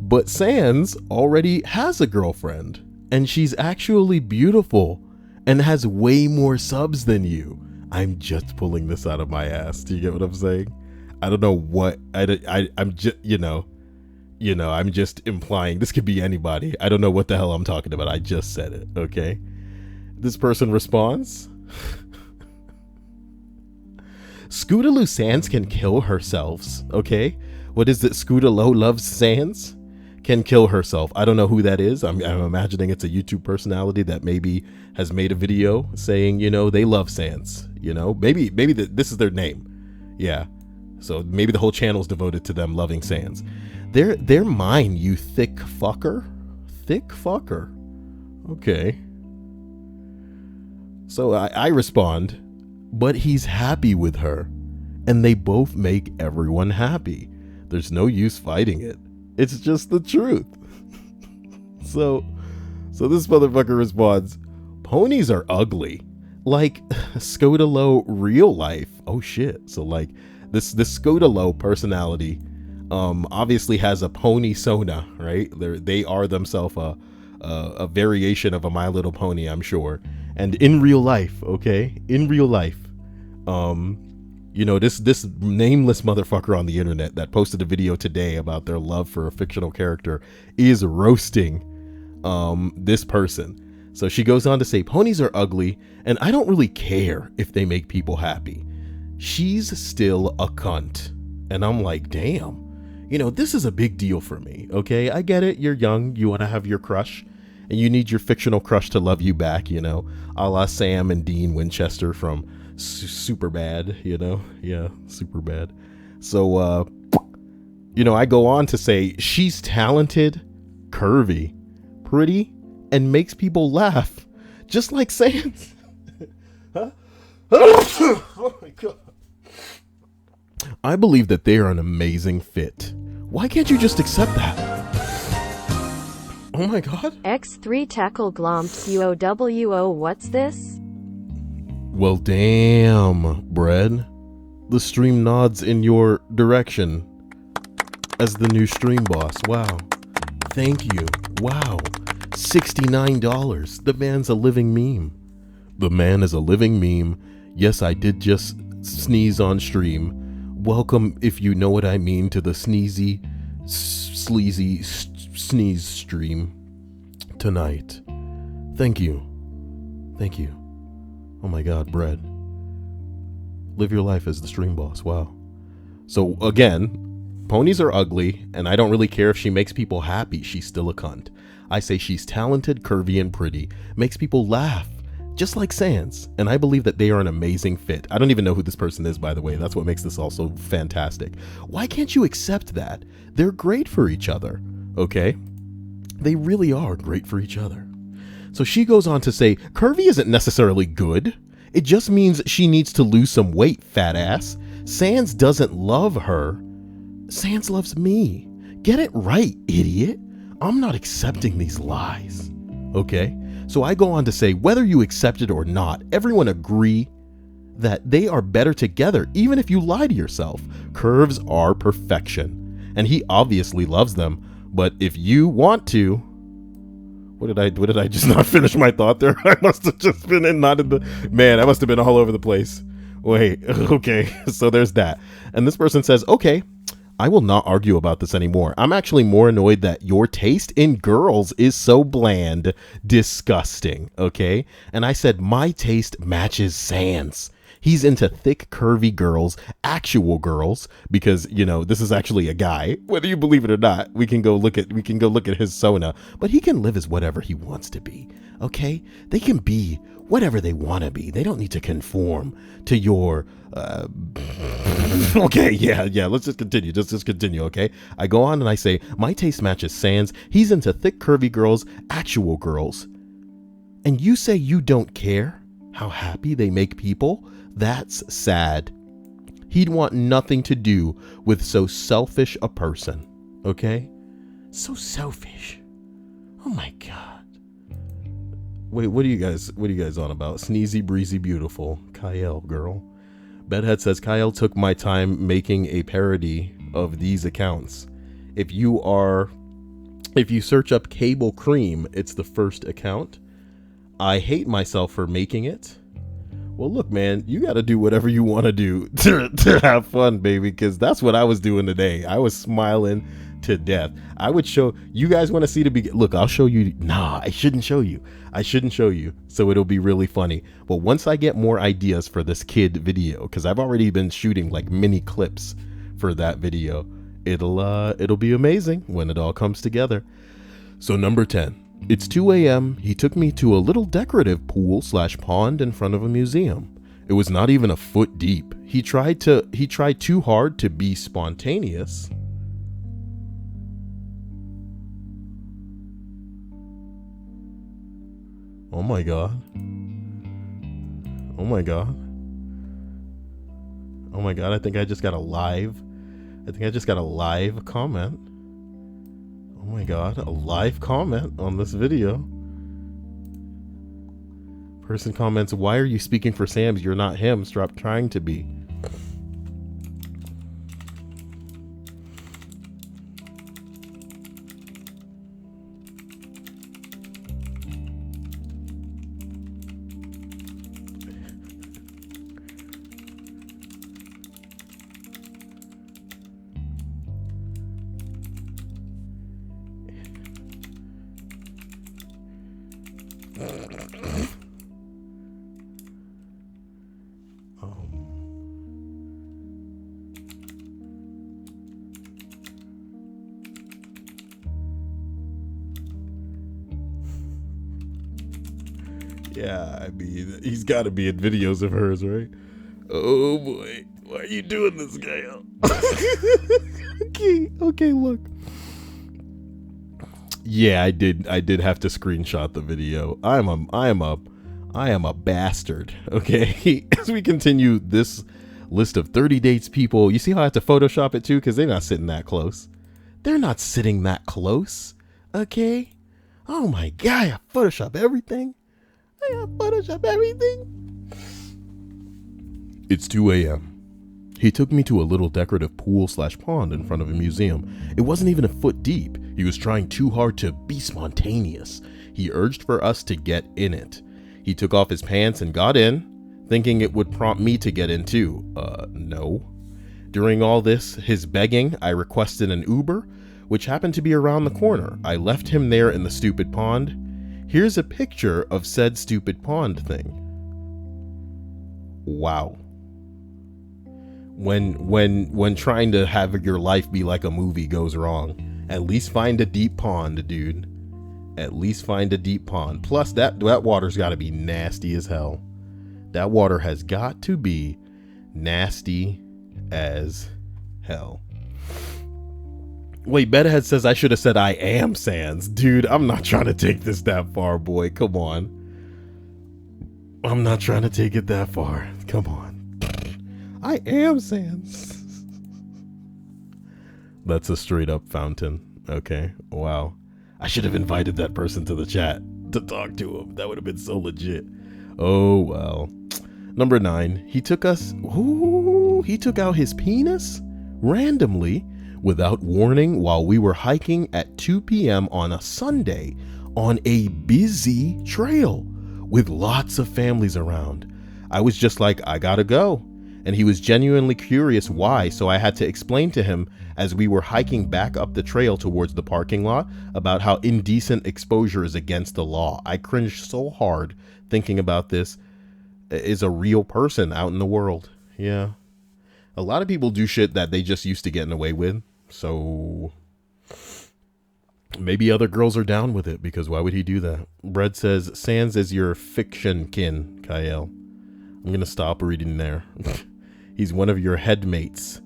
but Sans already has a girlfriend, and she's actually beautiful and has way more subs than you. I'm just pulling this out of my ass. Do you get what I'm saying? I don't know what I'm just, you know, I'm just implying this could be anybody. I don't know what the hell I'm talking about. I just said it. Okay. This person responds. Scootaloo Sans can kill herself, okay? What is it? Scootaloo loves Sans? Can kill herself. I don't know who that is. I'm imagining it's a YouTube personality that maybe has made a video saying, you know, they love Sans. You know, maybe this is their name. Yeah. So maybe the whole channel is devoted to them loving Sans. They're mine, you thick fucker. Thick fucker. Okay. So I respond, but he's happy with her, and they both make everyone happy. There's no use fighting it. It's just the truth. So this motherfucker responds, ponies are ugly. Like Scotalo real life. Oh shit. So like this Scotalo personality obviously has a pony sona, right? They are themselves a variation of a My Little Pony, I'm sure. And in real life, okay? In real life, you know, this nameless motherfucker on the internet that posted a video today about their love for a fictional character is roasting this person. So she goes on to say, ponies are ugly, and I don't really care if they make people happy. She's still a cunt. And I'm like, damn. You know, this is a big deal for me, okay? I get it. You're young. You want to have your crush. And you need your fictional crush to love you back, you know, a la Sam and Dean Winchester from Superbad, you know? Yeah, Superbad. So, you know, I go on to say she's talented, curvy, pretty, and makes people laugh, just like Sans. Huh? Oh my God. I believe that they are an amazing fit. Why can't you just accept that? Oh my God. X3 tackle glomps UOWO. What's this? Well, damn, Bread. The stream nods in your direction as the new stream boss. Wow. Thank you. Wow. $69. The man's a living meme. The man is a living meme. Yes, I did just sneeze on stream. Welcome, if you know what I mean, to the sneezy, sleazy sneeze stream tonight. Thank you. Thank you. Oh my God, Bread. Live your life as the stream boss. Wow. So again, ponies are ugly, and I don't really care if she makes people happy. She's still a cunt. I say she's talented, curvy, and pretty. Makes people laugh, just like Sans, and I believe that they are an amazing fit. I don't even know who this person is, by the way. That's what makes this also fantastic. Why can't you accept that? They're great for each other, okay? They really are great for each other. So she goes on to say, curvy isn't necessarily good. It just means she needs to lose some weight, fat ass. Sans doesn't love her. Sans loves me. Get it right, idiot. I'm not accepting these lies. Okay? So I go on to say, whether you accept it or not, everyone agree that they are better together, even if you lie to yourself. Curves are perfection. And he obviously loves them. But if you want to, what did I just not finish my thought there? I must have just been in, not in the, man, I must have been all over the place. Wait, okay, so there's that. And this person says, okay, I will not argue about this anymore. I'm actually more annoyed that your taste in girls is so bland, disgusting, okay? And I said, my taste matches Sans. He's into thick, curvy girls, actual girls, because, you know, this is actually a guy. Whether you believe it or not, we can go look at his Sona, but he can live as whatever he wants to be, okay? They can be whatever they want to be. They don't need to conform to your okay, yeah, let's just continue. Just continue, okay? I go on and I say, my taste matches Sans. He's into thick, curvy girls, actual girls. And you say you don't care how happy they make people? That's sad. He'd want nothing to do with so selfish a person, okay? So selfish. Oh my God. Wait, what are you guys on about? Sneezy, breezy, beautiful. Kyle, girl. Bedhead says, Kyle took my time making a parody of these accounts. If you search up Cable Cream, it's the first account. I hate myself for making it. Well, look, man, you got to do whatever you want to do to have fun, baby, because that's what I was doing today. I was smiling to death. I would show you guys want to see the look, I'll show you. Nah, I shouldn't show you. So it'll be really funny. But once I get more ideas for this kid video, because I've already been shooting like mini clips for that video, it'll be amazing when it all comes together. So number 10. It's 2 a.m. He took me to a little decorative pool/pond in front of a museum. It was not even a foot deep. He tried too hard to be spontaneous. Oh my God. Oh my God. Oh my God, I think I just got a live comment. Oh my God, a live comment on this video. Person comments, why are you speaking for Sam's? You're not him. Stop trying to be. Yeah, I mean, he's got to be in videos of hers, right? Oh boy, why are you doing this, Gail? Okay, look. Yeah, I did have to screenshot the video. I am a bastard. Okay, as we continue this list of 30 dates people, you see how I have to Photoshop it too, because they're not sitting that close. They're not sitting that close. Okay. Oh my God, I Photoshop everything. It's 2 a.m. He took me to a little decorative pool/pond in front of a museum. It wasn't even a foot deep. He was trying too hard to be spontaneous. He urged for us to get in it. He took off his pants and got in, thinking it would prompt me to get in too. No. During all this, his begging, I requested an Uber, which happened to be around the corner. I left him there in the stupid pond. Here's a picture of said stupid pond thing. Wow. When trying to have your life be like a movie goes wrong, at least find a deep pond, dude. At least find a deep pond. Plus, that water's got to be nasty as hell. That water has got to be nasty as hell. Wait, Bedhead says I should have said I am Sans. Dude, I'm not trying to take this that far, boy. Come on. I'm not trying to take it that far. Come on. I am Sans. That's a straight up fountain. Okay. Wow. I should have invited that person to the chat to talk to him. That would have been so legit. Oh, well. Number 9. He took out his penis randomly without warning while we were hiking at 2 p.m. on a Sunday on a busy trail with lots of families around. I was just like, I gotta go. And he was genuinely curious why, so I had to explain to him as we were hiking back up the trail towards the parking lot about how indecent exposure is against the law. I cringed so hard thinking about this is a real person out in the world. Yeah. A lot of people do shit that they just used to getting away with. So maybe other girls are down with it, because why would he do that? Bread says, Sans is your fiction kin, Kyle. I'm going to stop reading there. He's one of your headmates,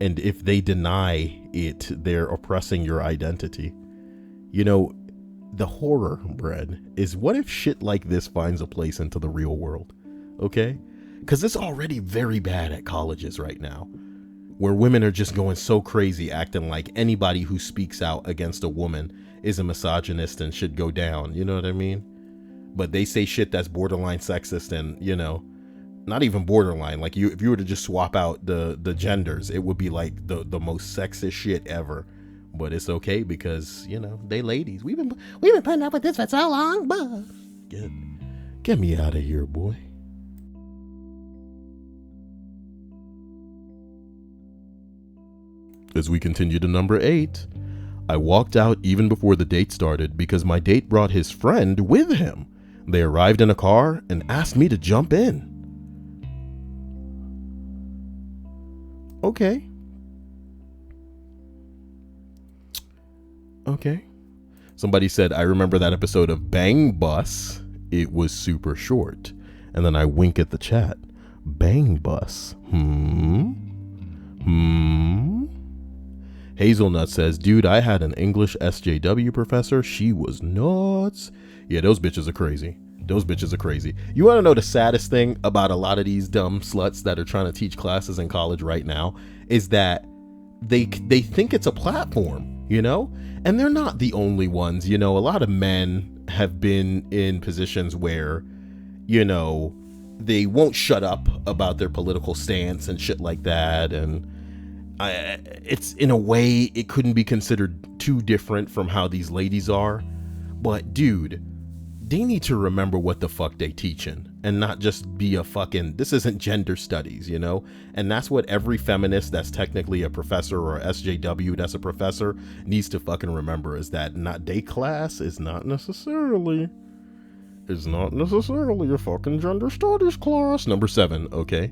and if they deny it, they're oppressing your identity. You know, the horror, Bread, is what if shit like this finds a place into the real world? Okay? Because it's already very bad at colleges right now, where women are just going so crazy, acting like anybody who speaks out against a woman is a misogynist and should go down. You know what I mean? But they say shit that's borderline sexist and, you know, not even borderline. Like, if you were to just swap out the genders, it would be like the most sexist shit ever. But it's okay because, you know, they ladies. We've been putting up with this for so long. But get me out of here, boy. As we continue to number 8, I walked out even before the date started because my date brought his friend with him. They arrived in a car and asked me to jump in. Okay. Somebody said, I remember that episode of Bang Bus. It was super short. And then I wink at the chat. Bang Bus. Hazelnut says, dude, I had an English SJW professor. She was nuts. Yeah, those bitches are crazy. You want to know the saddest thing about a lot of these dumb sluts that are trying to teach classes in college right now is that they think it's a platform, you know? And they're not the only ones. You know, a lot of men have been in positions where, you know, they won't shut up about their political stance and shit like that. And it's, in a way, it couldn't be considered too different from how these ladies are. But dude, they need to remember what the fuck they teaching and not just be a fucking, this isn't gender studies, you know? And that's what every feminist that's technically a professor or SJW that's a professor needs to fucking remember, is that not day class is not necessarily a fucking gender studies class. Number 7, okay?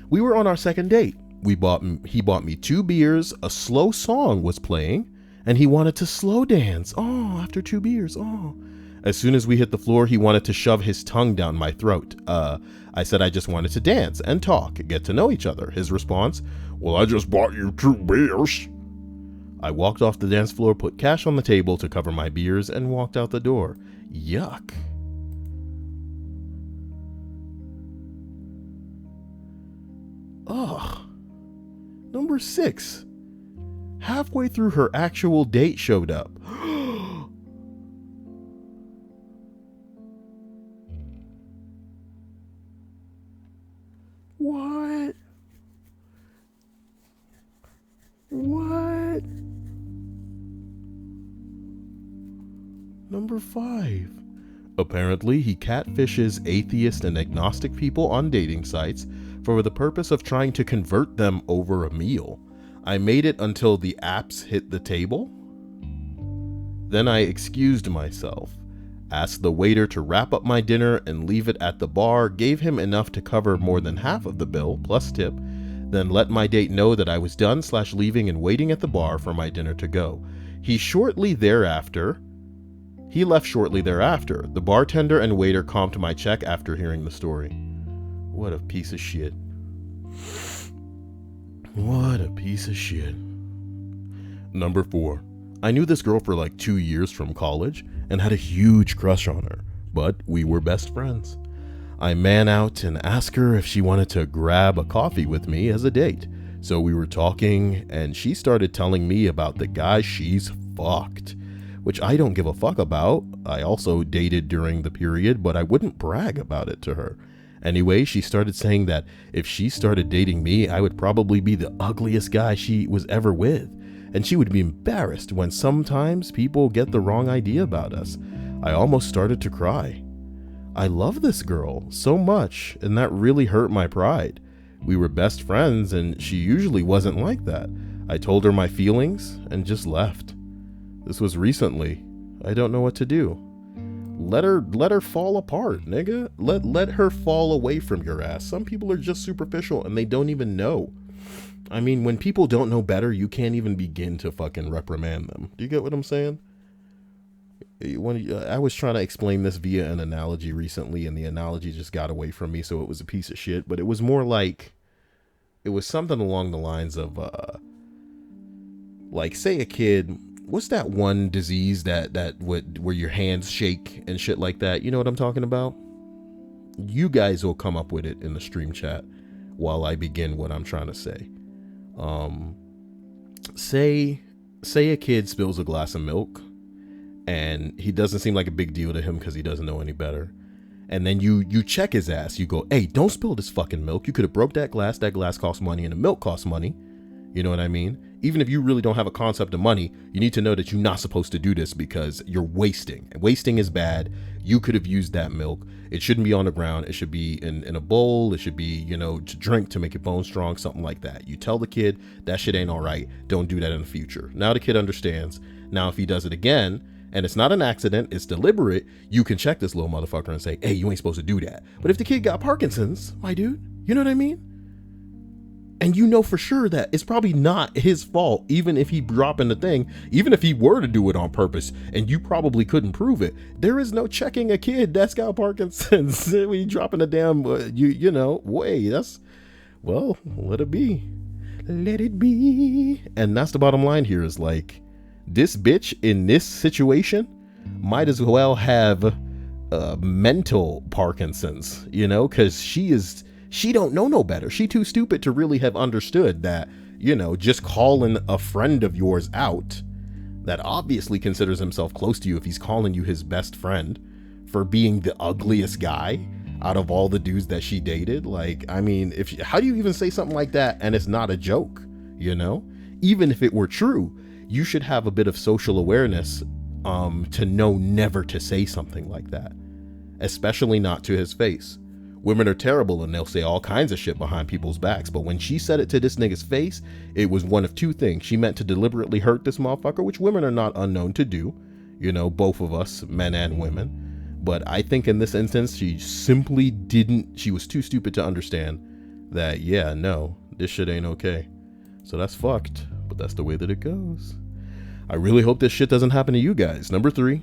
We were on our second date. He bought me 2 beers, a slow song was playing, and he wanted to slow dance. Oh, after 2 beers, oh. As soon as we hit the floor, he wanted to shove his tongue down my throat. I said I just wanted to dance and talk, get to know each other. His response, well, I just bought you 2 beers. I walked off the dance floor, put cash on the table to cover my beers, and walked out the door. Yuck. Ugh. Number 6. Halfway through her actual date showed up. What? Number 5. Apparently, he catfishes atheist and agnostic people on dating sites for the purpose of trying to convert them over a meal. I made it until the apps hit the table. Then I excused myself, asked the waiter to wrap up my dinner and leave it at the bar, gave him enough to cover more than half of the bill, plus tip, then let my date know that I was done /leaving and waiting at the bar for my dinner to go. He shortly thereafter He left shortly thereafter. The bartender and waiter comped my check after hearing the story. What a piece of shit. What a piece of shit. Number 4. I knew this girl for like 2 years from college and had a huge crush on her, but we were best friends. I man out and asked her if she wanted to grab a coffee with me as a date. So we were talking and she started telling me about the guy she's fucked, which I don't give a fuck about. I also dated during the period, but I wouldn't brag about it to her. Anyway, she started saying that if she started dating me, I would probably be the ugliest guy she was ever with. And she would be embarrassed when sometimes people get the wrong idea about us. I almost started to cry. I love this girl so much, and that really hurt my pride. We were best friends, and she usually wasn't like that. I told her my feelings and just left. This was recently. I don't know what to do. Let her fall apart, nigga. Let her fall away from your ass. Some people are just superficial and they don't even know. I mean, when people don't know better, you can't even begin to fucking reprimand them. Do you get what I'm saying? I was trying to explain this via an analogy recently, and the analogy just got away from me, so it was a piece of shit. But it was more like, it was something along the lines of, like, say a kid, what's that one disease where your hands shake and shit like that? You know what I'm talking about? You guys will come up with it in the stream chat while I begin what I'm trying to say. Say a kid spills a glass of milk and he doesn't seem like a big deal to him because he doesn't know any better. And then you check his ass. You go, hey, don't spill this fucking milk. You could have broke that glass. That glass costs money and the milk costs money. You know what I mean? Even if you really don't have a concept of money, you need to know that you're not supposed to do this because you're wasting. Wasting is bad. You could have used that milk. It shouldn't be on the ground. It should be in a bowl. It should be, to drink to make it bone strong, something like that. You tell the kid that shit ain't all right. Don't do that in the future. Now the kid understands. Now if he does it again, and it's not an accident, it's deliberate, you can check this little motherfucker and say, hey, you ain't supposed to do that. But if the kid got Parkinson's, my dude, you know what I mean? And you know for sure that it's probably not his fault, even if he dropping the thing, even if he were to do it on purpose, and you probably couldn't prove it. There is no checking a kid that's got Parkinson's. We dropping a damn, way. Well, let it be. Let it be. And that's the bottom line here is like, this bitch in this situation might as well have mental Parkinson's, because she don't know no better. She too stupid to really have understood that, just calling a friend of yours out that obviously considers himself close to you, if he's calling you his best friend, for being the ugliest guy out of all the dudes that she dated. Like, I mean, how do you even say something like that and it's not a joke, Even if it were true, you should have a bit of social awareness to know never to say something like that, especially not to his face. Women are terrible and they'll say all kinds of shit behind people's backs, but when she said it to this nigga's face, it was one of two things. She meant to deliberately hurt this motherfucker, which women are not unknown to do, both of us, men and women. But I think in this instance, she simply she was too stupid to understand that, yeah, no, this shit ain't okay. So that's fucked, but that's the way that it goes. I really hope this shit doesn't happen to you guys. Number 3.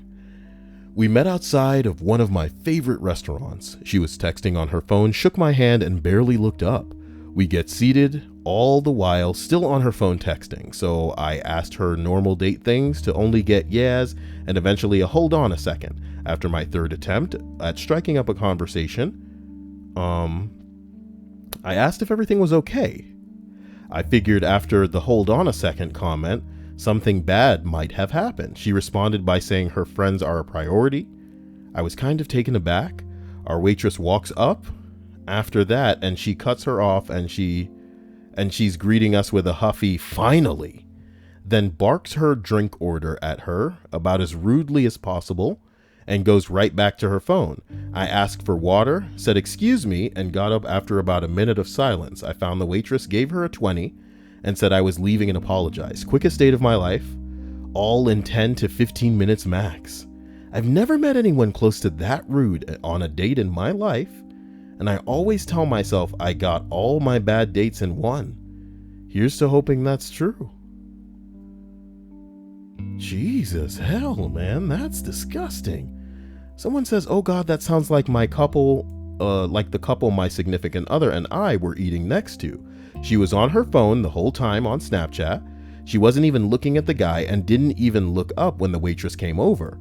We met outside of one of my favorite restaurants. She was texting on her phone, shook my hand, and barely looked up. We get seated, all the while still on her phone texting. So I asked her normal date things to only get yes, and eventually a hold on a second. After my third attempt at striking up a conversation, I asked if everything was okay. I figured after the hold on a second comment, something bad might have happened. She responded by saying her friends are a priority. I was kind of taken aback. Our waitress walks up after that and she cuts her off and she's greeting us with a huffy "finally," then barks her drink order at her about as rudely as possible and goes right back to her phone. I asked for water, said excuse me, and got up after about a minute of silence. I found the waitress, gave her a 20, and said I was leaving and apologized. Quickest date of my life, all in 10 to 15 minutes max. I've never met anyone close to that rude on a date in my life, and I always tell myself I got all my bad dates in one. Here's to hoping that's true. Jesus, hell, man, that's disgusting. Someone says, oh God, that sounds like my couple, like the couple my significant other and I were eating next to. She was on her phone the whole time on Snapchat. She wasn't even looking at the guy and didn't even look up when the waitress came over.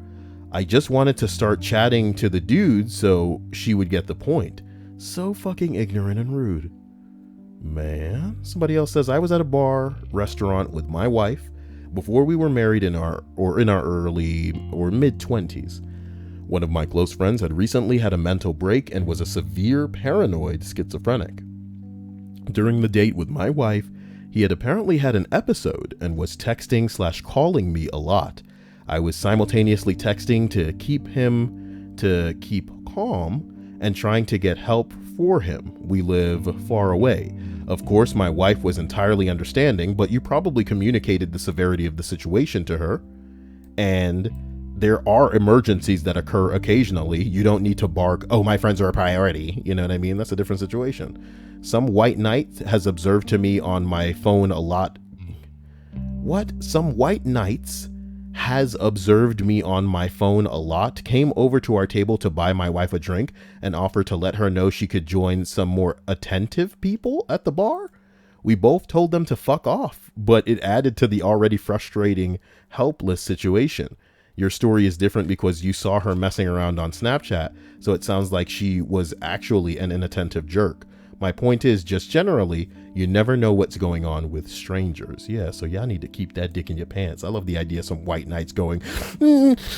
I just wanted to start chatting to the dude so she would get the point. So fucking ignorant and rude. Man, somebody else says, I was at a bar, restaurant with my wife before we were married in our early or mid 20s. One of my close friends had recently had a mental break and was a severe paranoid schizophrenic. During the date with my wife, he had apparently had an episode and was texting/calling me a lot. I was simultaneously texting to keep calm and trying to get help for him. We live far away. Of course, my wife was entirely understanding, but you probably communicated the severity of the situation to her. And there are emergencies that occur occasionally. You don't need to bark, oh, my friends are a priority. You know what I mean? That's a different situation. Some white knight has observed to me on my phone a lot. What? Some white knights has observed me on my phone a lot, came over to our table to buy my wife a drink and offered to let her know she could join some more attentive people at the bar. We both told them to fuck off, but it added to the already frustrating, helpless situation. Your story is different because you saw her messing around on Snapchat, so it sounds like she was actually an inattentive jerk. My point is, just generally, you never know what's going on with strangers. Yeah, so y'all need to keep that dick in your pants. I love the idea of some white knights going,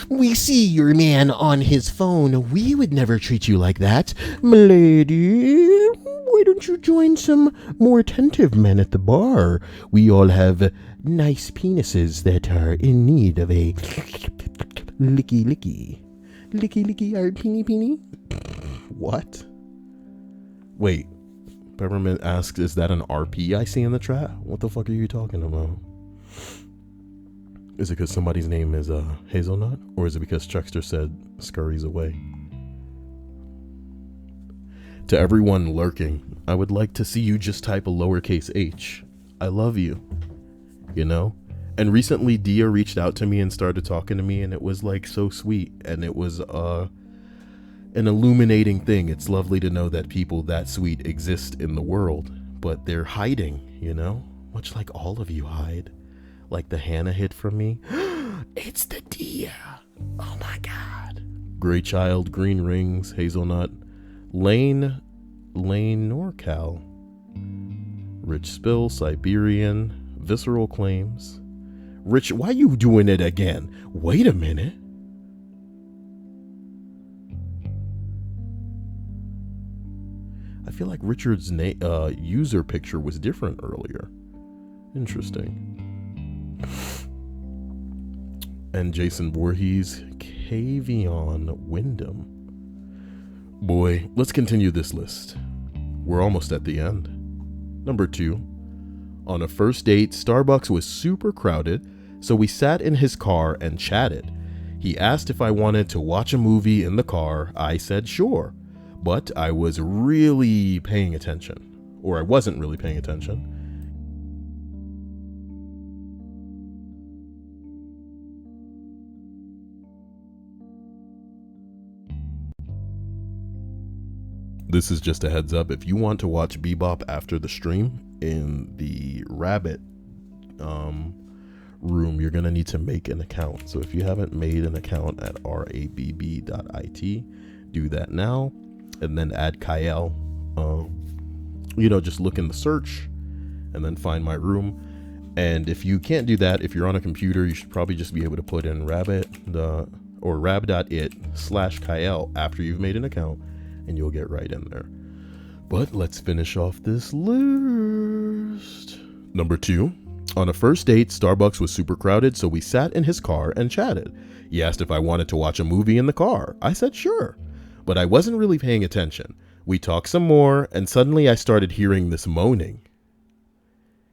we see your man on his phone. We would never treat you like that. Milady, why don't you join some more attentive men at the bar? We all have nice penises that are in need of a licky licky. Licky licky our peeny peeny? What? Wait. Peppermint asks, is that an RP I see in the chat? What the fuck are you talking about? Is it because somebody's name is Hazelnut? Or is it because Chuckster said scurries away? To everyone lurking, I would like to see you just type a lowercase h. I love you. You know? And recently Dia reached out to me and started talking to me, and it was like so sweet. And it was an illuminating thing. It's lovely to know that people that sweet exist in the world, but they're hiding, you know, much like all of you hide. Like the Hannah hid from me. It's the Dia. Oh my God. Gray Child, Green Rings, Hazelnut, Lane NorCal, Rich Spill, Siberian, Visceral Claims. Rich, why you doing it again? Wait a minute. I feel like Richard's user picture was different earlier. Interesting. And Jason Voorhees, Kavion Wyndham. Boy, let's continue this list. We're almost at the end. Number 2. On a first date, Starbucks was super crowded, so we sat in his car and chatted. He asked if I wanted to watch a movie in the car. I said sure. But I was really paying attention. Or I wasn't really paying attention. This is just a heads up. If you want to watch Bebop after the stream in the Rabbit room, you're going to need to make an account. So if you haven't made an account at rabb.it, do that now. And then add Kyle, just look in the search and then find my room. And if you can't do that, if you're on a computer, you should probably just be able to put in rab.it/Kyle after you've made an account, and you'll get right in there. But let's finish off this list. Number 2, on a first date, Starbucks was super crowded, so we sat in his car and chatted. He asked if I wanted to watch a movie in the car. I said sure. But I wasn't really paying attention. We talked some more, and suddenly I started hearing this moaning.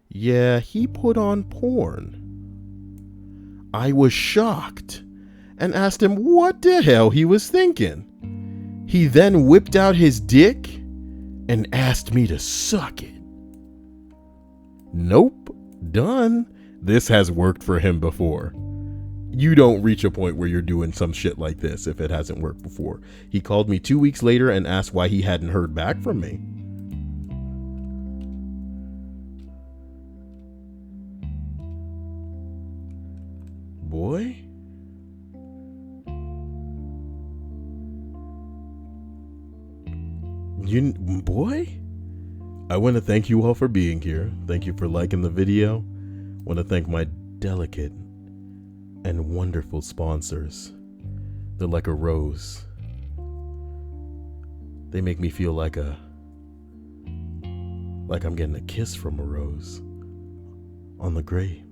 Yeah, he put on porn. I was shocked and asked him what the hell he was thinking. He then whipped out his dick and asked me to suck it. Nope, done. This has worked for him before. You don't reach a point where you're doing some shit like this if it hasn't worked before. He called me 2 weeks later and asked why he hadn't heard back from me. Boy. Boy? I want to thank you all for being here. Thank you for liking the video. I want to thank my delicate and wonderful sponsors. They're like a rose. They make me feel like I'm getting a kiss from a rose on the grave.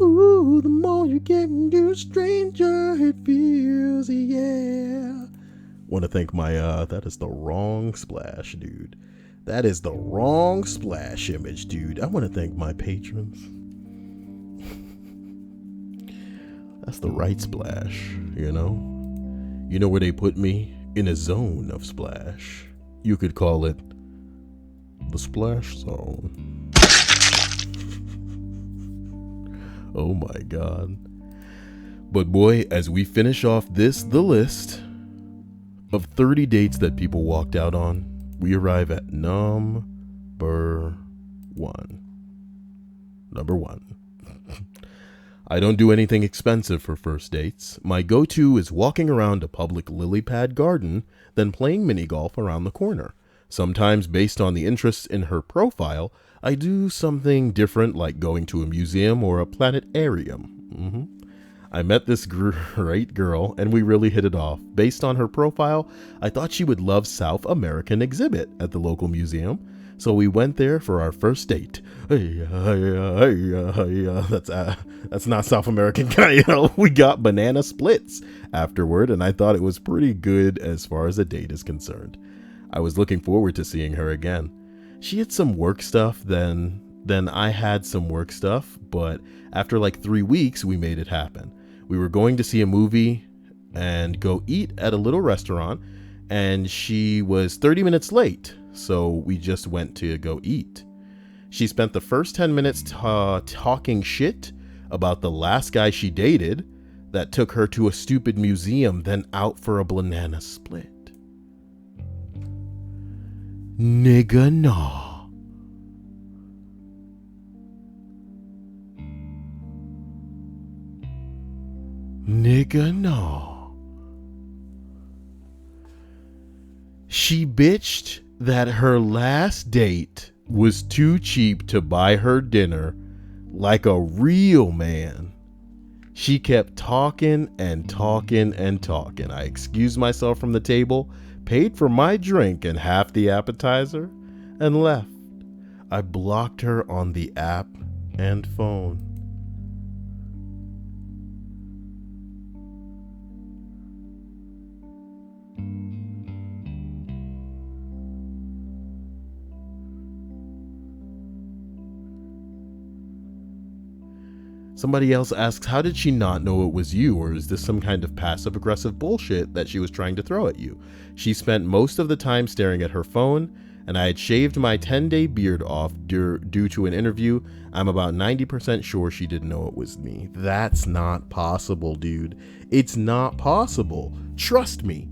Ooh, the more you get, you stranger it feels, yeah. Want to thank my, that is the wrong splash, dude. That is the wrong splash image, dude. I want to thank my patrons. That's the right splash, you know? You know where they put me? In a zone of splash. You could call it the splash zone. Oh my God. But boy, as we finish off the list of 30 dates that people walked out on, we arrive at number one. Number one. I don't do anything expensive for first dates. My go-to is walking around a public lily pad garden, then playing mini golf around the corner. Sometimes, based on the interests in her profile, I do something different like going to a museum or a planetarium. I met this great girl and we really hit it off. Based on her profile, I thought she would love South American exhibit at the local museum. So we went there for our first date. That's not South American guy. We got banana splits afterward, and I thought it was pretty good as far as a date is concerned. I was looking forward to seeing her again. She had some work stuff, then I had some work stuff, but after like 3 weeks, we made it happen. We were going to see a movie and go eat at a little restaurant, and she was 30 minutes late. So we just went to go eat. She spent the first 10 minutes talking shit about the last guy she dated that took her to a stupid museum, then out for a banana split. Nigga, nah. Nigga, nah. She bitched that her last date was too cheap to buy her dinner like a real man. She kept talking and talking and talking. I excused myself from the table, paid for my drink and half the appetizer, and left. I blocked her on the app and phone. Somebody else asks, how did she not know it was you, or is this some kind of passive-aggressive bullshit that she was trying to throw at you? She spent most of the time staring at her phone, and I had shaved my 10-day beard off due to an interview. I'm about 90% sure she didn't know it was me. That's not possible, dude. It's not possible. Trust me.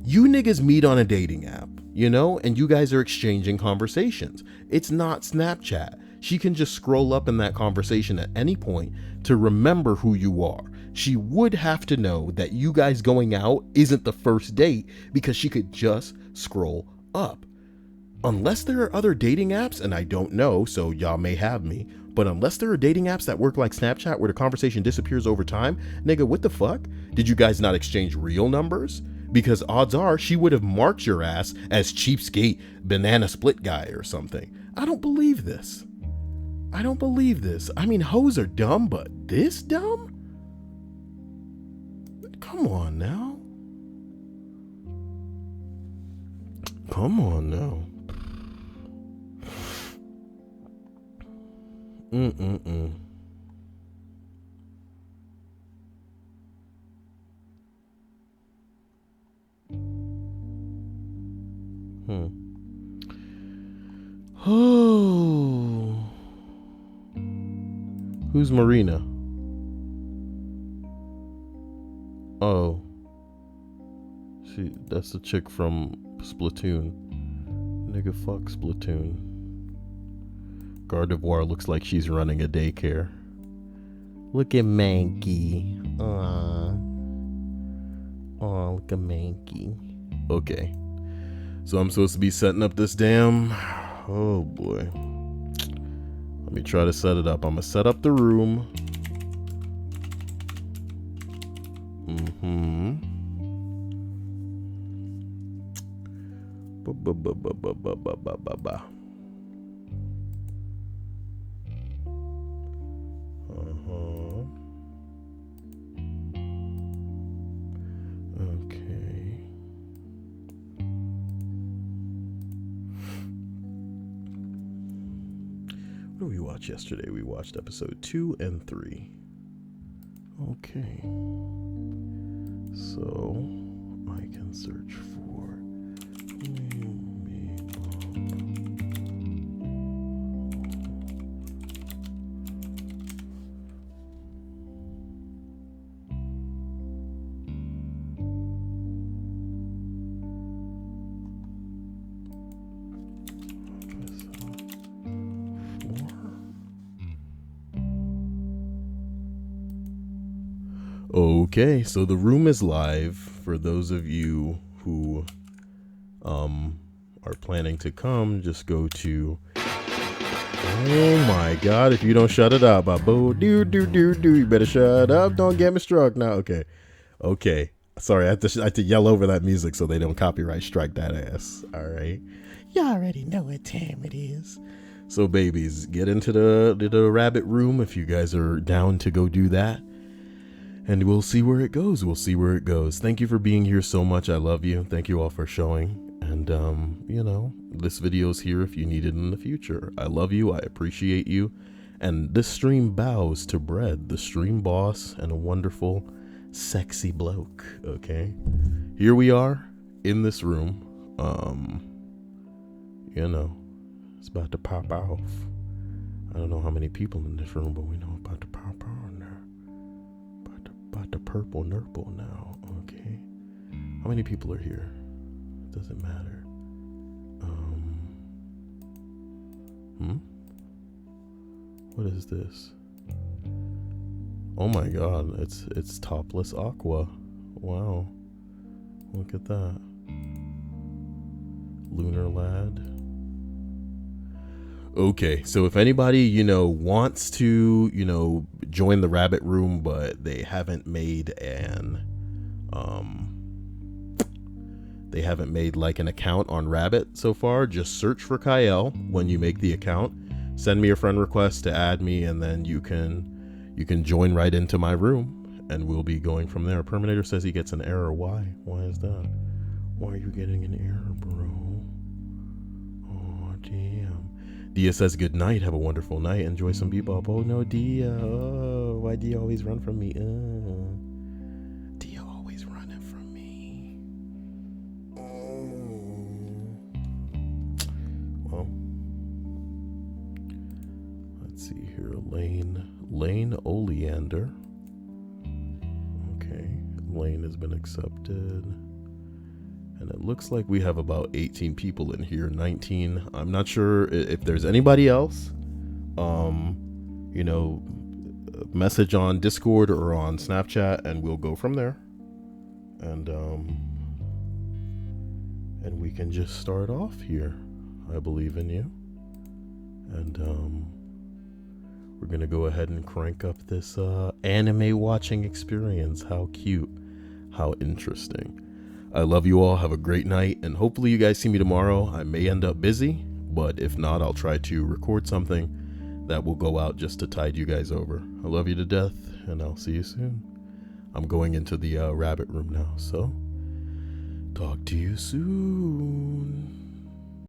You niggas meet on a dating app, you know, and you guys are exchanging conversations. It's not Snapchat. She can just scroll up in that conversation at any point to remember who you are. She would have to know that you guys going out isn't the first date because she could just scroll up. Unless there are other dating apps, and I don't know, so y'all may have me, but unless there are dating apps that work like Snapchat where the conversation disappears over time, nigga, what the fuck? Did you guys not exchange real numbers? Because odds are she would have marked your ass as cheapskate banana split guy or something. I don't believe this. I don't believe this. I mean, hoes are dumb, but this dumb? Come on now. Come on now. Oh. Who's Marina? Oh. That's the chick from Splatoon. Nigga, fuck Splatoon. Gardevoir looks like she's running a daycare. Look at Mankey. Aww. Aw, look at Mankey. Okay. So I'm supposed to be setting up this damn... Oh boy. Let me try to set it up. I'm gonna set up the room. Okay. What did we watch yesterday? We watched episode 2 and 3. Okay. So I can search for Okay, so the room is live. For those of you who are planning to come, just go to... Oh my god, if you don't shut it up, you better shut up, don't get me struck now. Okay, sorry, I have to yell over that music so they don't copyright strike that ass. Alright, you already know what time it is. So babies, get into the rabbit room if you guys are down to go do that. And we'll see where it goes. Thank you for being here so much. I love you. Thank you all for showing. And, you know, this video is here if you need it in the future. I love you. I appreciate you. And this stream bows to Bread, the stream boss and a wonderful, sexy bloke. Okay. Here we are in this room. You know, it's about to pop off. I don't know how many people in this room, but we know about to pop off now. About the purple nurple now. Okay. How many people are here? Doesn't matter. What is this? Oh my god, it's topless Aqua. Wow. Look at that. Lunar Lad. Okay, so if anybody, you know, wants to, you know, join the rabbit room, but they haven't made like an account on Rabbit so far, just search for Kyle when you make the account. Send me a friend request to add me, and then you can join right into my room, and we'll be going from there. Perminator says he gets an error. Why? Why is that? Why are you getting an error, bro? Oh, damn. Dia says good night. Have a wonderful night. Enjoy some bebop. Oh no, Dia. Oh, why do you always run from me? Dia always running from me. Well, let's see here. Lane Oleander. Okay, Lane has been accepted. And it looks like we have about 18 people in here, 19. I'm not sure if there's anybody else. You know, message on Discord or on Snapchat, and we'll go from there. And we can just start off here. I believe in you. And we're gonna go ahead and crank up this anime watching experience. How cute. How interesting. I love you all. Have a great night, and hopefully you guys see me tomorrow. I may end up busy, but if not, I'll try to record something that will go out just to tide you guys over. I love you to death, and I'll see you soon. I'm going into the rabbit room now, so talk to you soon.